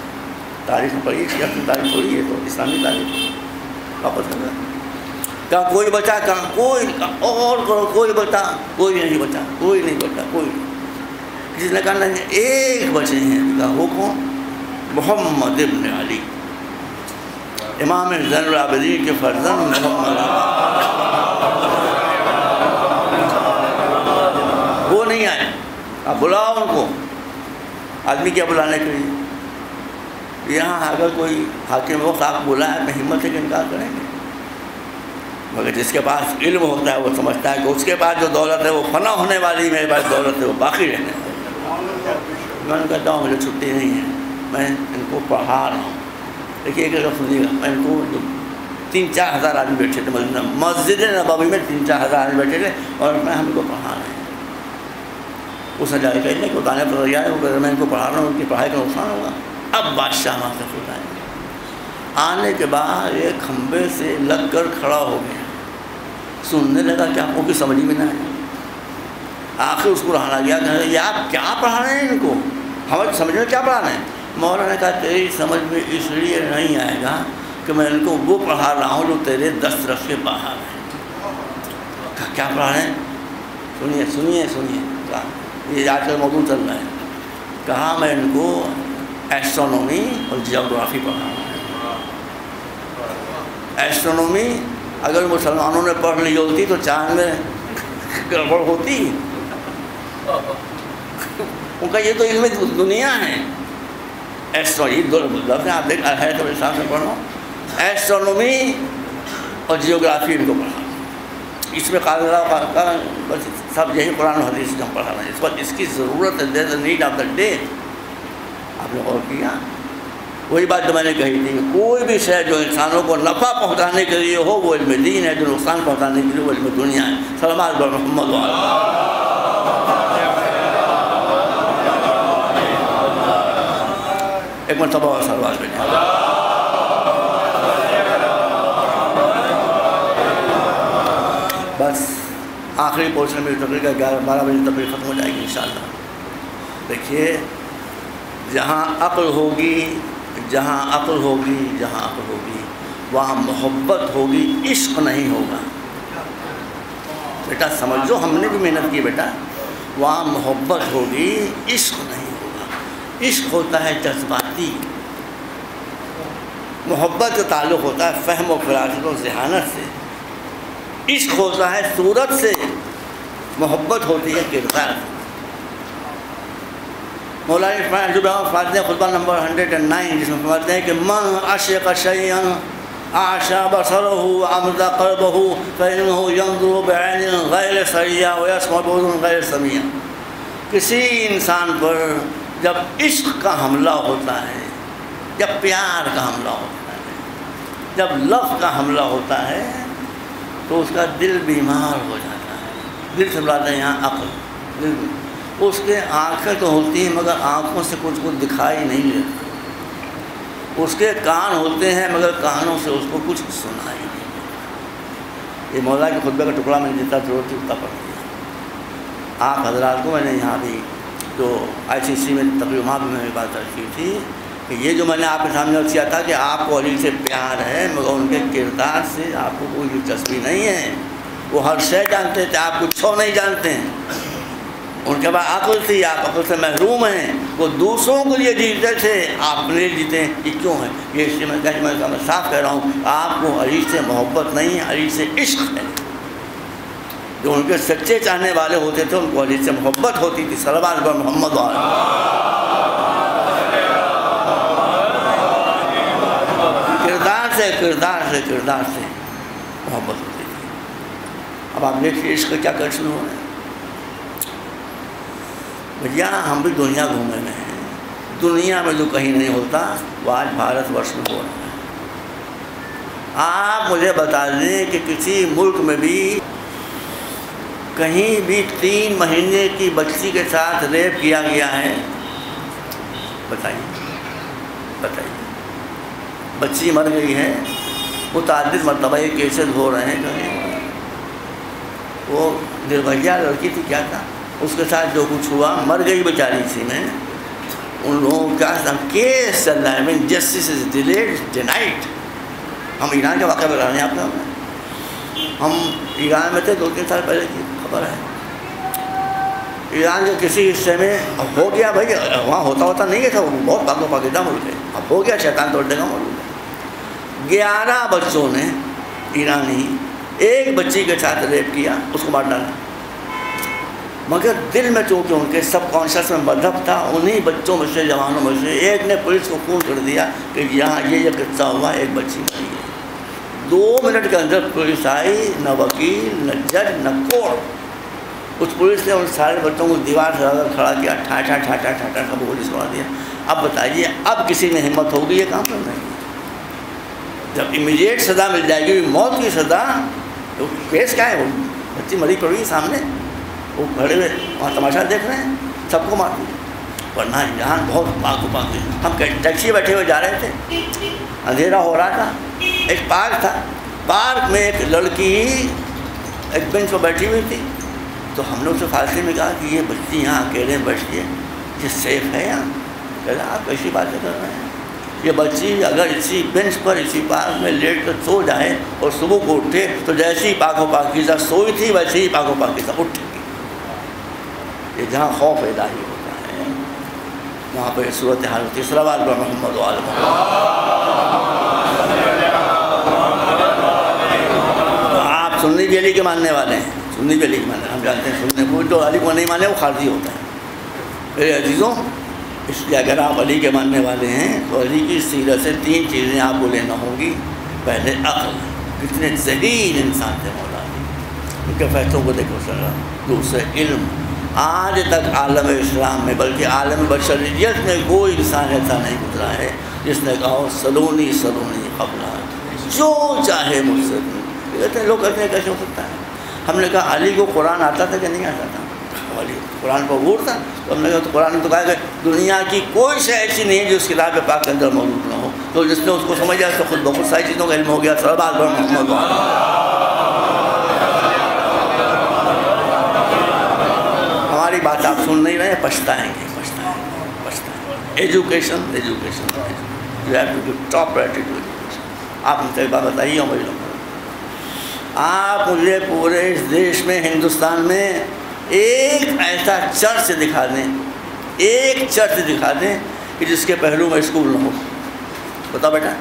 تاریخ پڑھی، اپنی تاریخ پڑھی ہے تو اسلامی تاریخ، واپس ہو گئے۔ کہاں کوئی بچا، کہاں کوئی اور کرو، کوئی بچا، کوئی نہیں بچا، کوئی نہیں بچا، کوئی نہیں۔ کسی نے کہا نہیں ایک بچے ہیں، کہا وہ کون؟ محمد ابن علی، امام زین العابدین کے فرزند محمد۔ وہ نہیں آئے، آپ بلاؤ ان کو۔ آدمی کیا بلانے کے لیے؟ یہاں اگر کوئی حاکم وقت آپ بلائے تو ہمت سے انکار کریں گے، مگر جس کے پاس علم ہوتا ہے وہ سمجھتا ہے کہ اس کے پاس جو دولت ہے وہ فنا ہونے والی، میرے پاس دولت ہے وہ باقی رہنے والی۔ میں کہتا ہوں مجھے چھٹی نہیں ہے، میں ان کو پڑھا رہا ہوں۔ دیکھیے ایک سنیے گا، میں ان کو 3-4 ہزار آدمی بیٹھے تھے مسجد نبوی میں، 3-4 ہزار آدمی بیٹھے تھے اور میں ہم کو پڑھا رہے ہیں۔ اس نے جا کے کہنے کہ بتانے پر تیار ہے، وہ میں ان کو پڑھا رہا ہوں، ان کی پڑھائی کا نقصان ہوگا۔ اب بادشاہ وہاں سے خود آئے، آنے کے بعد ایک کھمبے سے لگ کر کھڑا ہو گیا، سننے لگا کہ آپ کو کی سمجھ میں نہ آئے۔ آخر اس کو رہنا گیا کہ یہ آپ کیا پڑھا رہے ہیں ان کو، ہمیں سمجھ میں کیا پڑھا رہے ہیں؟ مولانا نے کہا تیری سمجھ میں اس لیے نہیں آئے گا کہ میں ان کو وہ پڑھا رہا ہوں جو تیرے دسترس کے باہر ہے۔ کہا کیا پڑھا رہے ہیں؟ سنیے سنیے سنیے، کہا یہ آج کل موضوع چل رہا ہے۔ کہا میں ان کو ایسٹرونومی اور جیوگرافی پڑھا رہا ہوں۔ ایسٹرونومی اگر مسلمانوں نے پڑھ لی ہوتی تو چاند میں گڑبڑ ہوتی. ان کا یہ تو علم دنیا ہے. ایسٹرونومی دو لفظ ہیں, آپ دیکھ ہے تو حساب سے پڑھو. ایسٹرونومی اور جیوگرافی ان کو پڑھا. اس میں قاعدہ بس سب یہی قرآن و حدیث سے ہم پڑھا رہے ہیں. اس وقت اس کی ضرورت ہے. There is a need of the day. آپ نے غور کیا؟ وہی بات جو میں نے کہی تھی, کوئی بھی شے جو انسانوں کو نفع پہنچانے کے لیے ہو وہ علم دین ہے, جو نقصان پہنچانے کے لیے وہ علم دنیا ہے. سلمان بن محمد ایک مرتبہ اور سلوات بھیجیں. بس آخری پورشن میں تقریر کا 11-12 بجے تقریر ختم ہو جائے گی انشاءاللہ. دیکھیے, جہاں عقل ہوگی وہاں محبت ہوگی, عشق نہیں ہوگا. بیٹا سمجھو, ہم نے بھی محنت کی بیٹا. وہاں محبت ہوگی, عشق نہیں ہوگا. عشق ہوتا ہے جذباتی. محبت کا تعلق ہوتا ہے فہم و فراست و ذہانت سے. عشق ہوتا ہے صورت سے, محبت ہوتی ہے کردار سے. مولانا جو فرماتے ہیں خطبہ نمبر 109, جس میں فرماتے ہیں کہ من عشق شیئا اعشى بصره عمد قلبه فإنه ينظر بعين غیر سریہ ويسمع بأذن غیر سمیع. کسی انسان پر جب عشق کا حملہ ہوتا ہے, جب پیار کا حملہ ہوتا ہے, جب لف کا حملہ ہوتا ہے, تو اس کا دل بیمار ہو جاتا ہے. دل سے مراد ہے یہاں عقل. اس کے آنکھیں تو ہوتی ہیں مگر آنکھوں سے کچھ دکھائی نہیں دیتا. اس کے کان ہوتے ہیں مگر کانوں سے اس کو کچھ سنائی نہیں دیتا. یہ مولا کے خطبے کا ٹکڑا میں نے جتنا ضرورت تھی اتنا پڑھ دیا. آپ حضرات کو میں نے یہاں بھی جو ICC میں تقریباً بھی میں نے بات کی تھی کہ یہ جو میں نے آپ کے سامنے عرض کیا تھا کہ آپ کو علی سے پیار ہے مگر ان کے کردار سے آپ کو کوئی دلچسپی نہیں ہے. وہ ہر شے جانتے تھے, آپ کچھ نہیں جانتے ہیں. ان کے بعد عقل تھی, آپ عقل سے محروم ہیں. وہ دوسروں کے لیے جیتے تھے, آپ اپنے لیے جیتے ہیں. یہ کیوں ہے؟ یہ اس لیے میں صاف کہہ رہا ہوں, آپ کو علی سے محبت نہیں ہے, علی سے عشق ہے. جو ان کے سچے چاہنے والے ہوتے تھے ان کو علی سے محبت ہوتی تھی. صلوات بر محمد کردار سے محبت ہوتی تھی. اب آپ دیکھیے عشق کیا کر شروع ہو رہے ہیں. بھیا ہم بھی دنیا گھومے میں ہیں. دنیا میں جو کہیں نہیں ہوتا وہ آج بھارت ورش میں ہو رہا ہے. آپ مجھے بتا دیں کہ کسی ملک میں بھی کہیں بھی 3 مہینے کی بچی کے ساتھ ریپ کیا گیا ہے؟ بتائیے. بچی مر گئی ہے, متعدد مرتبہ یہ کیسز ہو رہے ہیں. کہیں وہ نربھیا لڑکی تھی, کیا تھا اس کے ساتھ جو کچھ ہوا, مر گئی بیچاری اسی میں. ان لوگوں کا کیس چل رہا ہے, جسٹس از ڈیلیڈ ڈینائڈ. ہم ایران کا واقعہ بتا رہے ہیں آپ کو. ہم ایران میں تھے 2-3 سال پہلے کی خبر ہے. ایران کے کسی حصے میں ہو گیا, بھائی وہاں ہوتا نہیں ہے تھا, وہ بہت پاک و پاکیزہ ملک ہے. اب ہو گیا شیطان توڑنے کا ملک ہے. 11 بچوں نے ایرانی ایک بچی کے ساتھ ریپ کیا, اس کو مار ڈالا. مگر دل میں چونکہ ان کے سب کانشیس میں مذہب تھا, انہی بچوں میں سے, جوانوں میں سے ایک نے پولیس کو فون کر دیا کہ یہاں یہ قصہ ہوا, ایک بچی مری ہے. 2 منٹ کے اندر پولیس آئی, نہ وکیل نہ جج نہ کورٹ. اس پولیس نے ان سارے بچوں کو دیوار سے کھڑا کیا, ٹھا سب پولیس کو دیا. اب بتائیے, اب کسی میں ہمت ہوگی یہ کام کرنے کی؟ جب امیڈیٹ سزا مل جائے گی, موت کی سزا, تو کیس کیا ہے؟ وہ بچی مری پڑی سامنے, وہ کھڑے ہوئے وہاں تماشا دیکھ رہے ہیں, سب کو مار دیا. ورنہ یہاں بہت پاک. ہم ٹیکسی بیٹھے ہوئے جا رہے تھے, اندھیرا ہو رہا تھا, ایک پارک تھا. پارک میں ایک لڑکی ایک بینچ پر بیٹھی ہوئی تھی. تو ہم نے اس سے فاصلے میں کہا کہ یہ بچی یہاں اکیلے بیٹھی ہے, یہ سیف ہے یہاں؟ کہا آپ کیسی باتیں کر رہے ہیں, یہ بچی اگر اسی بینچ پر اسی پارک میں لیٹ کر سو جائے اور صبح کو اٹھے تو جیسی ہی پاک و پاکیزہ سوئی تھی ویسے ہی پاک و پاکیزہ اٹھے گی. یہ جہاں خوف الہی ہوتا ہے وہاں پہ صورتحال ہوتی ہے. صلوات بر محمد و آل محمد. آپ سنی بیلی کے ماننے والے ہیں, سنی بھی علی کی مانے، ہم جانتے ہیں سننے کو، جو علی کو نہیں مانے وہ خارجی ہوتا ہے۔ میرے عزیزوں، اس لیے اگر آپ علی کے ماننے والے ہیں تو علی کی سیرت سے 3 چیزیں آپ کو لینا ہوں گی۔ پہلے عقل، کتنے ذہین انسان تھے مولا علی، ان کے فیصلوں کو دیکھو سر۔ دوسرے علم، آج تک عالم اسلام میں بلکہ عالم بشریت میں کوئی انسان ایسا نہیں گزرا ہے جس نے کہا سلونی سلونی قبل، جو چاہے مجھ سے۔ کہتے ہیں لوگ کہتے ہیں کیسے ہو سکتا ہے؟ ہم نے کہا علی کو قرآن آتا تھا کہ نہیں آتا تھا؟ علی قرآن کو عبور تھا، تو ہم نے کہا تو قرآن نے تو کہا کہ دنیا کی کوئی شے ایسی نہیں ہے جو اس کتاب پاک کے اندر موجود نہ ہو، تو جس نے اس کو سمجھا تو خود بخود ساری چیزوں کا علم ہو گیا۔ سربات بڑھ محمد۔ ہماری بات آپ سن نہیں رہے، پچھتائیں گے، education education, you have to give top priority to education. آپ مجھے بات بتائیے اور مجھے آپ مجھے پورے اس دیش میں، ہندوستان میں ایک ایسا چرچ دکھا دیں، ایک چرچ دکھا دیں کہ جس کے پہلو میں اسکول نہ ہو۔ بتاؤ بیٹا،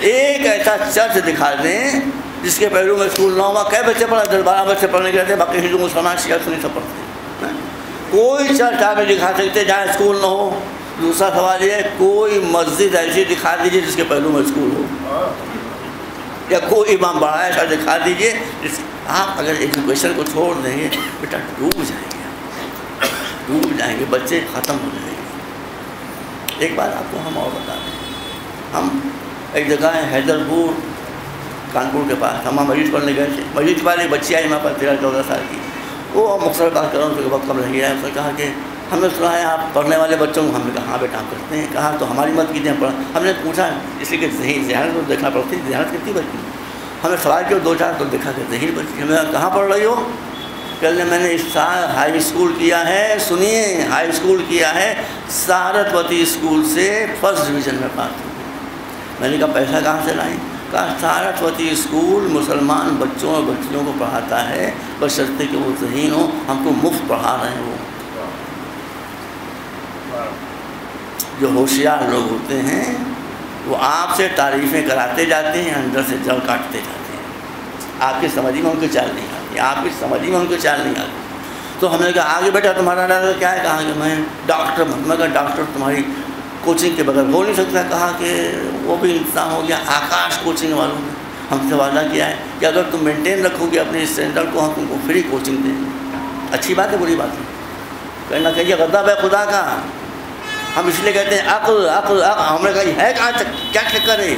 ایک ایسا چرچ دکھا دیں جس کے پہلو میں اسکول نہ ہو۔ کئے بچے پڑھا؟ 10-12 بچے پڑھنے کے رہتے، باقی ہندو مسلمان شیعہ سنی سب پڑھتے ہیں۔ کوئی چرچ آپ دکھا سکتے جہاں اسکول نہ ہو؟ دوسرا سوال یہ ہے، کوئی مسجد ایسی دکھا دیجیے جس کے پہلو میں اسکول ہو، یا کوئی امام بڑا ایسا دکھا دیجیے جس۔ آپ اگر ایجوکیشن کو چھوڑ دیں گے بیٹا ڈوب جائیں گے، بچے ختم ہو جائیں گے۔ ایک بات آپ کو ہم اور بتا دیں، ہم ایک جگہ ہے حیدر پور کانپور کے پاس، ہم مریض پڑھنے گئے تھے۔ مریض کے بعد ایک بچی آئی وہاں پر 13-14 سال کی، وہ مختلف بات کر رہا ہوں، وقت کم رہی ہے۔ اس نے کہا کہ ہم نے سنا ہے آپ پڑھنے والے بچوں کو۔ ہم نے کہا ہاں بیٹا ہم کرتے ہیں۔ کہا تو ہماری مت کیجیے پڑھا۔ ہم نے پوچھا اس لیے کہ ذہن کو دیکھنا پڑتی، ذہن کتنی بچی؟ ہم نے سوال کیا 2-4 تو دیکھا کہ ذہن بچی۔ ہم نے کہا کہاں پڑھ رہی ہو؟ کہنے میں نے اس سال ہائی اسکول کیا ہے، سنیے ہائی اسکول کیا ہے، سہارت وتی اسکول سے 1st ڈویژن میں پاس ہوئی۔ میں نے کہا پیسہ کہاں سے لائیں؟ کہا سہارت وتی اسکول مسلمان بچوں اور بچیوں کو پڑھاتا ہے، بشرطے کہ وہ ذہین ہوں، ہم کو مفت پڑھا رہے ہیں۔ وہ جو ہوشیار لوگ ہوتے ہیں وہ آپ سے تعریفیں کراتے جاتے ہیں، اندر سے جڑ کاٹتے جاتے ہیں۔ آپ کی سمجھ میں ان کی چال نہیں آتی، آپ کی سمجھ میں ان کی چال نہیں آتی۔ تو ہم نے کہا آگے بیٹا تمہارا ارادہ کیا ہے؟ کہا کہ میں ڈاکٹر بنوں۔ میں کہا ڈاکٹر تمہاری کوچنگ کے بغیر ہو نہیں سکتا۔ کہا کہ وہ بھی انتظام ہو گیا، آکاش کوچنگ والوں نے ہم سے وعدہ کیا ہے کہ اگر تم مینٹین رکھو گے اپنے اسٹینڈرڈ کو، ہم تم کو فری کوچنگ دیں گے۔ اچھی بات ہے بری بات ہے؟ کہنا کہیے غضب ہے خدا کا۔ ہم اس لیے کہتے ہیں عقل عقل عقل۔ ہم نے کہا یہ ہے کہاں تک، کیا چکر ہے؟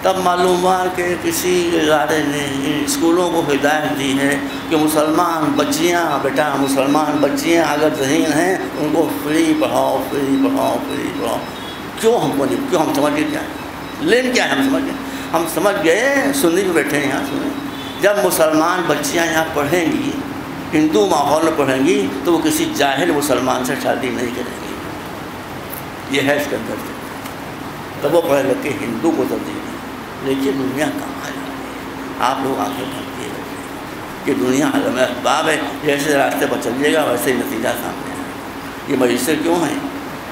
تب معلوم ہوا کہ کسی ادارے نے ان اسکولوں کو ہدایت دی ہے کہ مسلمان بچیاں، بیٹا مسلمان بچیاں اگر ذہین ہیں ان کو فری پڑھاؤ، فری پڑھاؤ، فری پڑھاؤ۔ کیوں ہم کو نہیں، کیوں ہم سمجھ گئے کیا ہے لین کیا ہے؟ ہم سمجھ گئے، سنی بھی بیٹھے ہیں یہاں سنیں، جب مسلمان بچیاں یہاں پڑھیں گی، ہندو ماحول میں پڑھیں گی، تو وہ کسی جاہل مسلمان سے شادی نہیں کریں گی۔ یہ ہے اس کے اندر سے، تب وہ پڑھے لکھ کے ہندو کو ترجیح دیں۔ لیکن دنیا کہاں جا رہی ہے؟ آپ لوگ آنکھیں بند کیے رکھیں کہ دنیا عالم اسباب ہے، جیسے راستے پر چلیے گا ویسے ہی نتیجہ سامنے ہے۔ یہ مجلسیں کیوں ہیں؟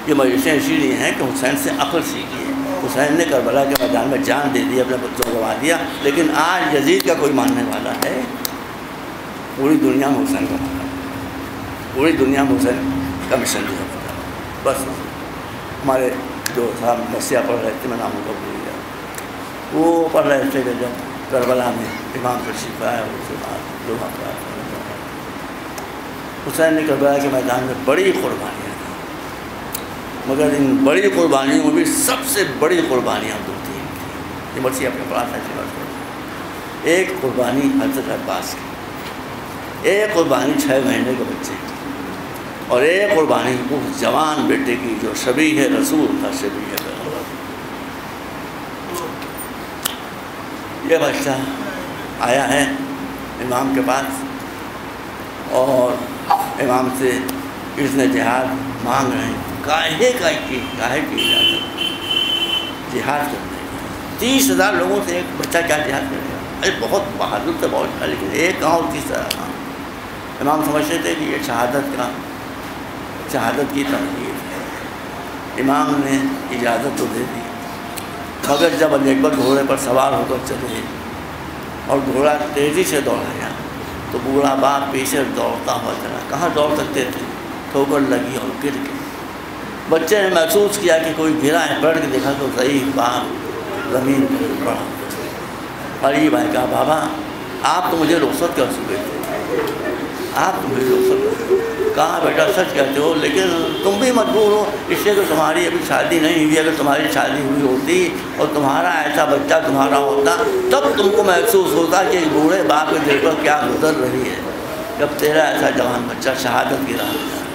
یہ مجلسیں اسی لیے ہیں کہ حسین سے عقل سیکھی ہے۔ حسین نے کربلا کے میدان میں جان دے دی، اپنے بچوں کو گوا دیا، لیکن آج یزید کا کوئی ماننے والا ہے؟ پوری دنیا میں حسین کا ماننا ہے، پوری دنیا میں حسین کا مشن دیا ہوتا ہے۔ بس ہمارے جو صاحب مسیح پڑھ رہے تھے، میں نام کو بھول گیا، وہ پڑھ رہے تھے کہ جب کربلا میں امام تشریف آیا، اس کے بعد لوگ حسین نے کربلا کے میدان میں بڑی قربانیاں دی، مگر ان بڑی قربانیوں میں بھی سب سے بڑی قربانیاں دو تین تھیں۔ یہ مسیح اپنے پڑھا تھا۔ ایک قربانی حضرت عباس کی، ایک قربانی 6 مہینے کے بچے کی، اور ایک قربانی اس جوان بیٹے کی جو شبیہ رسول تھا، شبیہ پیغمبر۔ یہ بچہ آیا ہے امام کے پاس اور امام سے اذن جہاد مانگ رہے ہیں۔ کاہے کی اجازت جہاد کرنے کی؟ 30,000 لوگوں سے ایک بچہ کیا جہاد کرے گا؟ ارے بہت بہادر سے بہت، لیکن ایک کہاں اور 30,000 کہاں؟ امام سمجھتے تھے کہ یہ شہادت کی تمہید ہے۔ امام نے اجازت تو دے دی، مگر جب علی اکبر گھوڑے پر سوار ہو کر چلے اور گھوڑا تیزی سے دوڑایا تو بوڑھا باپ پیچھے دوڑتا ہوا چلا. کہاں دوڑ سکتے تھے؟ ٹھوکر لگی اور گر گئے. بچے نے محسوس کیا کہ کوئی گرا ہے. پلٹ کے دیکھا تو صحیح باپ زمین پر پڑا. قریب آئے کہا بابا آپ تو مجھے رخصت کر چکے تھے, آپ تو مجھے رخصت. کہا بیٹا سچ کہتے ہو, لیکن تم بھی مجبور ہو, اس لیے کہ تمہاری ابھی شادی نہیں ہوئی. اگر تمہاری شادی ہوئی ہوتی اور تمہارا ایسا بچہ تمہارا ہوتا تب تم کو محسوس ہوتا کہ ایک بوڑھے باپ کے دل پر کیا گزر رہی ہے جب تیرا ایسا جوان بچہ شہادت کی راہ میں.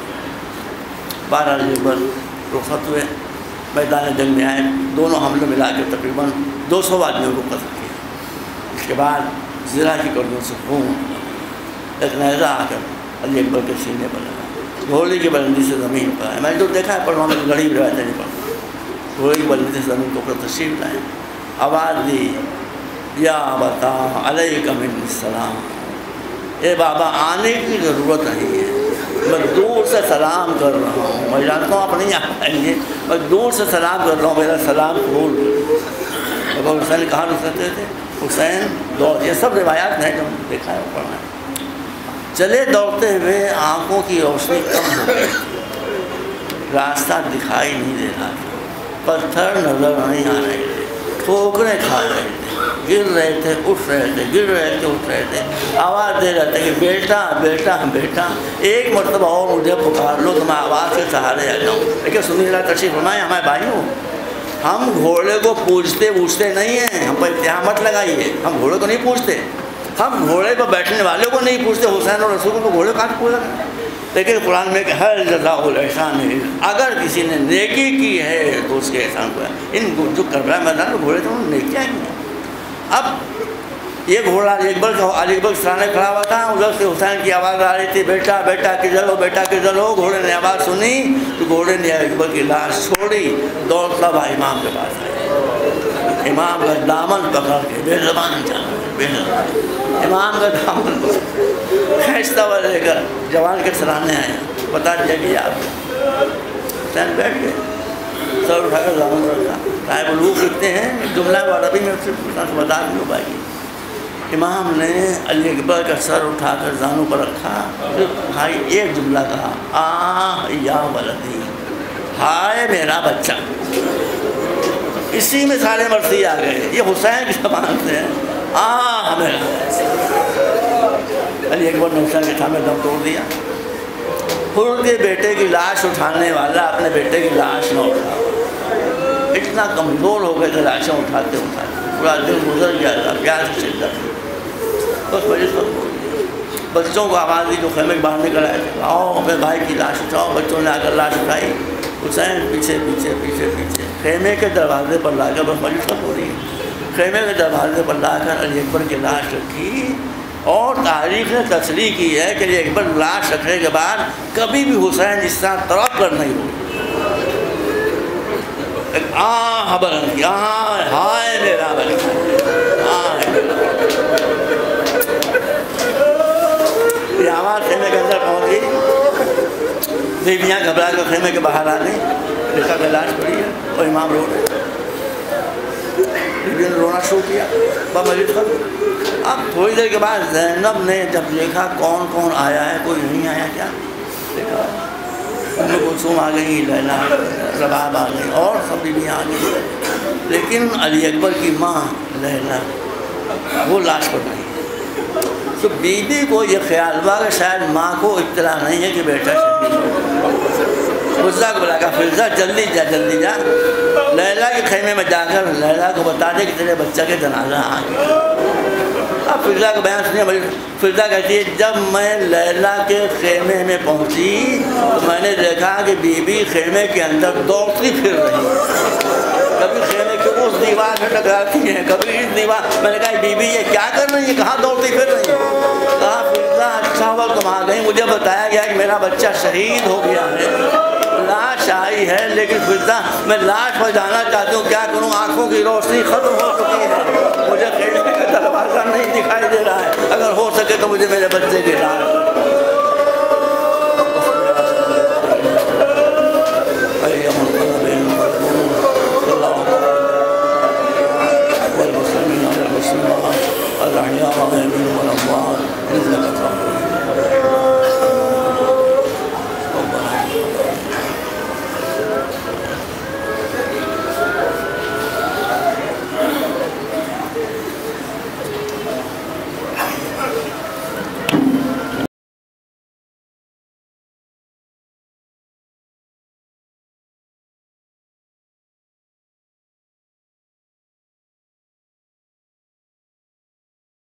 12 اکتوبر رخصت ہوئے, میدان جنگ میں آئے. دونوں حملوں ملا کے تقریباً 200 آدمیوں کو قتل کیا. اس کے بعد زرہ کی کڑیوں سے خون, ایک نیزہ آ کر علی اکبر کے سینے پر لگا. گھوڑے کی بلندی سے زمین پر آئے. میں نے جو دیکھا ہے پڑھوا میں لڑی روایتیں نہیں پڑھتا. گھوڑے کی بلندی سے زمین کو پر تشریف لائے, آواز دی یا بتا علیک من السلام. اے بابا آنے کی ضرورت نہیں ہے, میں دور سے سلام کر رہا ہوں. میں جانتا ہوں آپ نہیں آ پائیں گے, میں دور سے سلام کر رہا ہوں, میرا سلام قبول. ابو حسین کہاں رکتے تھے؟ حسین دوڑ. یہ سب روایات ہیں جو دیکھا ہے پڑھنا ہے. چلے دوڑتے ہوئے آنکھوں کی روشنی کم ہو گئی, راستہ دکھائی نہیں دے رہا تھا, پتھر نظر نہیں آ رہے تھے, ٹھوکریں کھا رہے تھے, گر رہے تھے, اٹھ رہے تھے, گر رہے تھے, اٹھ رہے تھے. آواز دے رہے تھے کہ بیٹا بیٹا بیٹا, ایک مرتبہ اور مجھے پکار لو تو میں آواز کے سہارے آ جاؤں. لیکن سنی اللہ تشریف فرمائے ہمارے بھائیوں, ہم گھوڑے کو پوچھتے نہیں ہیں. ہم پر اتہام مت لگائیے, ہم گھوڑے کو نہیں پوچھتے, ہم گھوڑے پر بیٹھنے والے کو نہیں پوچھتے. حسین اور رسول کو گھوڑے کہاں پوچھا. لیکن قرآن میں کہ ہر جزاء الاحسان ہے, اگر کسی نے نیکی کی ہے تو اس کے احسان کو ہے. ان جو کربلا میدان میں گھوڑے تھے انہوں نے نیکیاں کی ہیں. اب یہ گھوڑا علی اکبر کے سامنے کھڑا ہوا تھا, ادھر سے حسین کی آواز آ رہی تھی بیٹا بیٹا کدھر ہو, بیٹا کدھر ہو. گھوڑے نے آواز سنی تو گھوڑے نے علی اکبر کی لاش چھوڑی, دوڑتا ہوا امام کے پاس آئے. امام کا دامن پکڑ کے بے زبان جانا, بے زبان امام کا دامن کھینچتا ہوا لے کر جوان کے سرانے آئے. بتا دیا کہ آپ حسین بیٹھ گئے, سر اٹھا کر دامن رکھا. صاحب الوف لکھتے ہیں جملہ عربی میں صرف بتا نہیں ہو پائے گی. امام نے علی اکبر کا سر اٹھا کر زانوں پر رکھا, پھر بھائی ایک جملہ کہا, آہ یا ولدی, ہائے میرا بچہ. اسی میں سارے مرثی آ گئے. یہ حسین کی زبان سے ہے, آہ میرا. علی اکبر نے حسین کے سامنے دم توڑ دیا. خود کے بیٹے کی لاش اٹھانے والا اپنے بیٹے کی لاش نہ اٹھا. اتنا کمزور ہو گئے تھے لاشیں اٹھاتے اٹھاتے, پورا دن گزر گیا تھا پیار سے شدت. بس وجہ سے بچوں کو آواز دی جو خیمے کے باہر نکل آئے تھے, آؤ اپنے بھائی کی لاش اٹھاؤ. بچوں نے آ کر لاش اٹھائی. حسین پیچھے پیچھے پیچھے پیچھے خیمے کے دروازے پر لا کر, بس مجلس ہو رہی ہے, خیمے کے دروازے پر لا کر علی اکبر کی لاش رکھی. اور تاریخ نے تصریح کی ہے کہ علی اکبر لاش رکھنے کے بعد کبھی بھی حسین اس طرح تڑپ کر نہیں ہوئی. آہ بلند کی, آہ ہائے میرا بچہ, یہ آواز خیمے کے اندر پہنچ گئی. بیویاں گھبرا کر خیمے کے باہر آ گئی, دیکھا کہ لاش پڑی ہے اور امام رو رہے. بیویوں نے رونا شروع کیا. اب تھوڑی دیر کے بعد زینب نے جب دیکھا کون کون آیا ہے, کوئی نہیں آیا کیا, دیکھا ام کلثوم آ گئی, لیلا رباب آ گئی, اور سب بیویاں آ گئی. لیکن علی اکبر کی ماں لیلا وہ لاش پر نہیں. تو بیوی کو یہ خیال ہوا کہ شاید ماں کو اطلاع نہیں ہے کہ بیٹا شہید ہو. فضا کو بلا کر فضا جلدی جا جلدی جا, لیلا کے خیمے میں جا کر لیلا کو بتا دے کہ تیرے بچہ کے جنازہ آ گیا. اب فضا کا بیان سنیے. فضا کہتی ہے جب میں لیلا کے خیمے میں پہنچی تو میں نے دیکھا کہ بیوی خیمے کے اندر دوڑتی پھر رہی, کبھی خیمے کے اس دیوار میں ٹکراتی ہے, کبھی اس دیوار. میں نے کہا بیوی یہ کیا کر رہی ہے, کہاں دوڑتی پھر رہی ہے. کہا فضا اچھا وقت تم آ گئی, مجھے بتایا گیا کہ میرا بچہ شہید ہو گیا ہے, لاش آئی ہے, لیکن فضا میں لاش پر جانا چاہتی ہوں, کیا کروں, آنکھوں کی روشنی ختم ہو چکی ہے, مجھے خیمے کا دروازہ نہیں دکھائی دے رہا ہے, اگر ہو سکے تو مجھے میرے بچے کی لاش